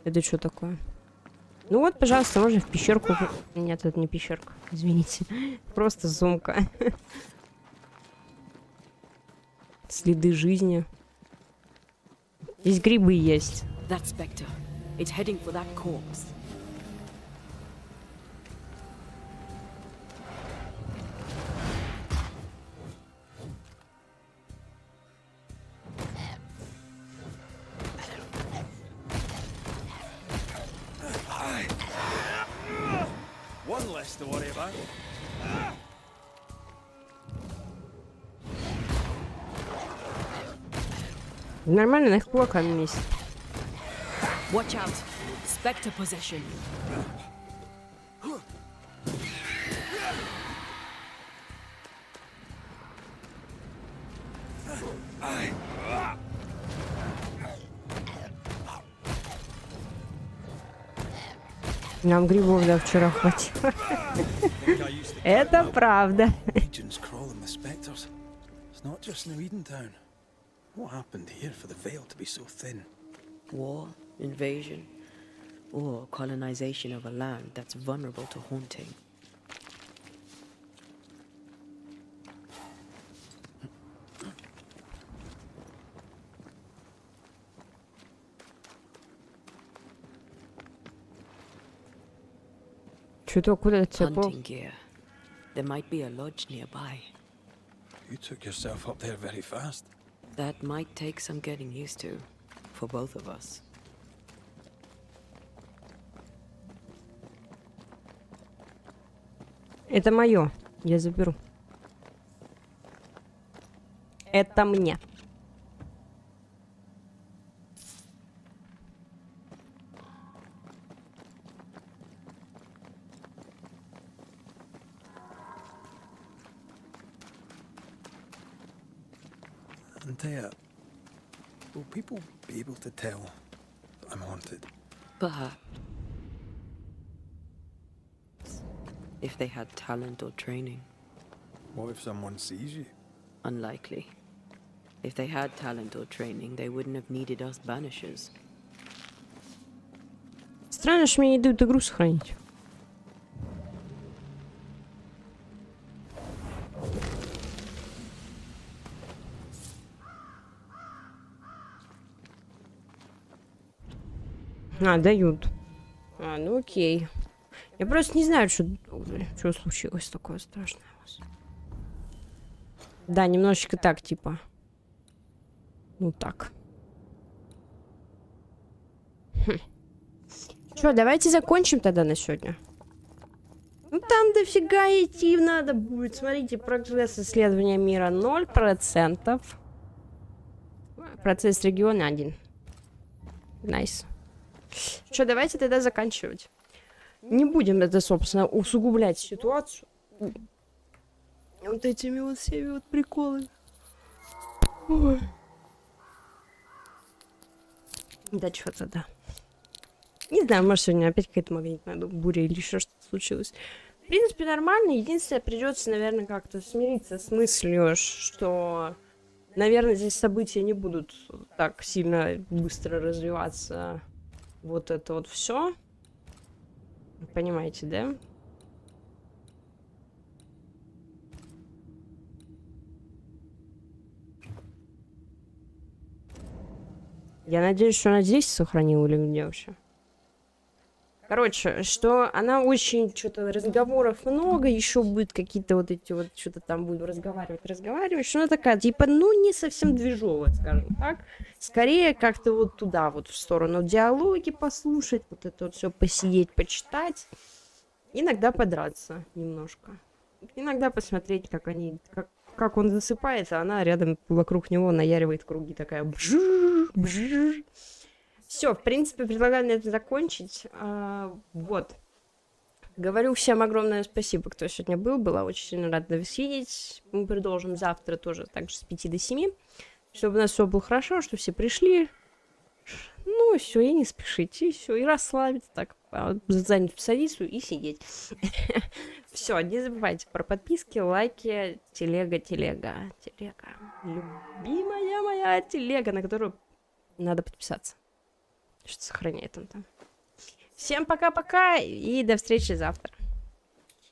Это что такое? Ну вот, пожалуйста, можно в пещерку... Нет, это не пещерка. Извините. Просто сумка. Следы жизни. Здесь грибы есть. That spectre. It's heading for that corpse. One less to worry about. Нормально, на их кулаками месяц. Watch out! Spectre possession. Нам грибов, да, вчера хватило. Это правда. Legions crawling with spectres. It's not just New Edentown. What happened here for the veil to be so thin? War, invasion, or colonization of a land that's vulnerable to haunting. Что-то куда цепал. Hunting gear. There might be a lodge nearby. You took yourself up there very fast. That might take some getting used to, for both of us. Это мое. Я заберу. Это мне. Antea, will people be able to tell that I'm haunted? Perhaps. If they had talent or training. What if someone sees you? Unlikely. If they had talent or training, they wouldn't have needed us banishers. Странно, что мне не дают игру сохранить. Дают. Ну окей. Я просто не знаю, что случилось такое страшное у вас. Да, немножечко так, типа. Ну так. Что, давайте закончим тогда на сегодня. Ну там дофига идти надо будет. Смотрите, прогресс исследования мира 0%. Процесс региона 1. Найс. Что, давайте тогда заканчивать. Не будем это, собственно, усугублять ситуацию. Вот этими вот всеми вот приколами. Ой. Да что-то, да. Не знаю, может, сегодня опять какая-то магнитная буря или еще что-то случилось. В принципе, нормально. Единственное, придется, наверное, как-то смириться с мыслью, что, наверное, здесь события не будут так сильно быстро развиваться. Вот это вот все. Понимаете, да? Я надеюсь, что она здесь сохранила или где вообще. Короче, что она очень, что-то разговоров много, еще будет какие-то вот эти вот, что-то там буду разговаривать, что она такая, типа, ну, не совсем движовая, скажем так. Скорее как-то вот туда, вот в сторону диалоги послушать, вот это вот все посидеть, почитать. Иногда подраться немножко. Иногда посмотреть, как они, как он засыпает, а она рядом вокруг него наяривает круги, такая бжжж, бжжж. Все, в принципе, предлагаю на это закончить. Вот. Говорю всем огромное спасибо, кто сегодня был. Была очень сильно рада вас видеть. Мы продолжим завтра тоже так же с 5 до 7. Чтобы у нас все было хорошо, что все пришли. Ну, все, и не спешите, и все, и расслабиться так. Занять позицию и сидеть. Все, не забывайте про подписки, лайки, телега. Любимая моя телега, на которую надо подписаться. Что сохраняет он там. Всем пока-пока и до встречи завтра.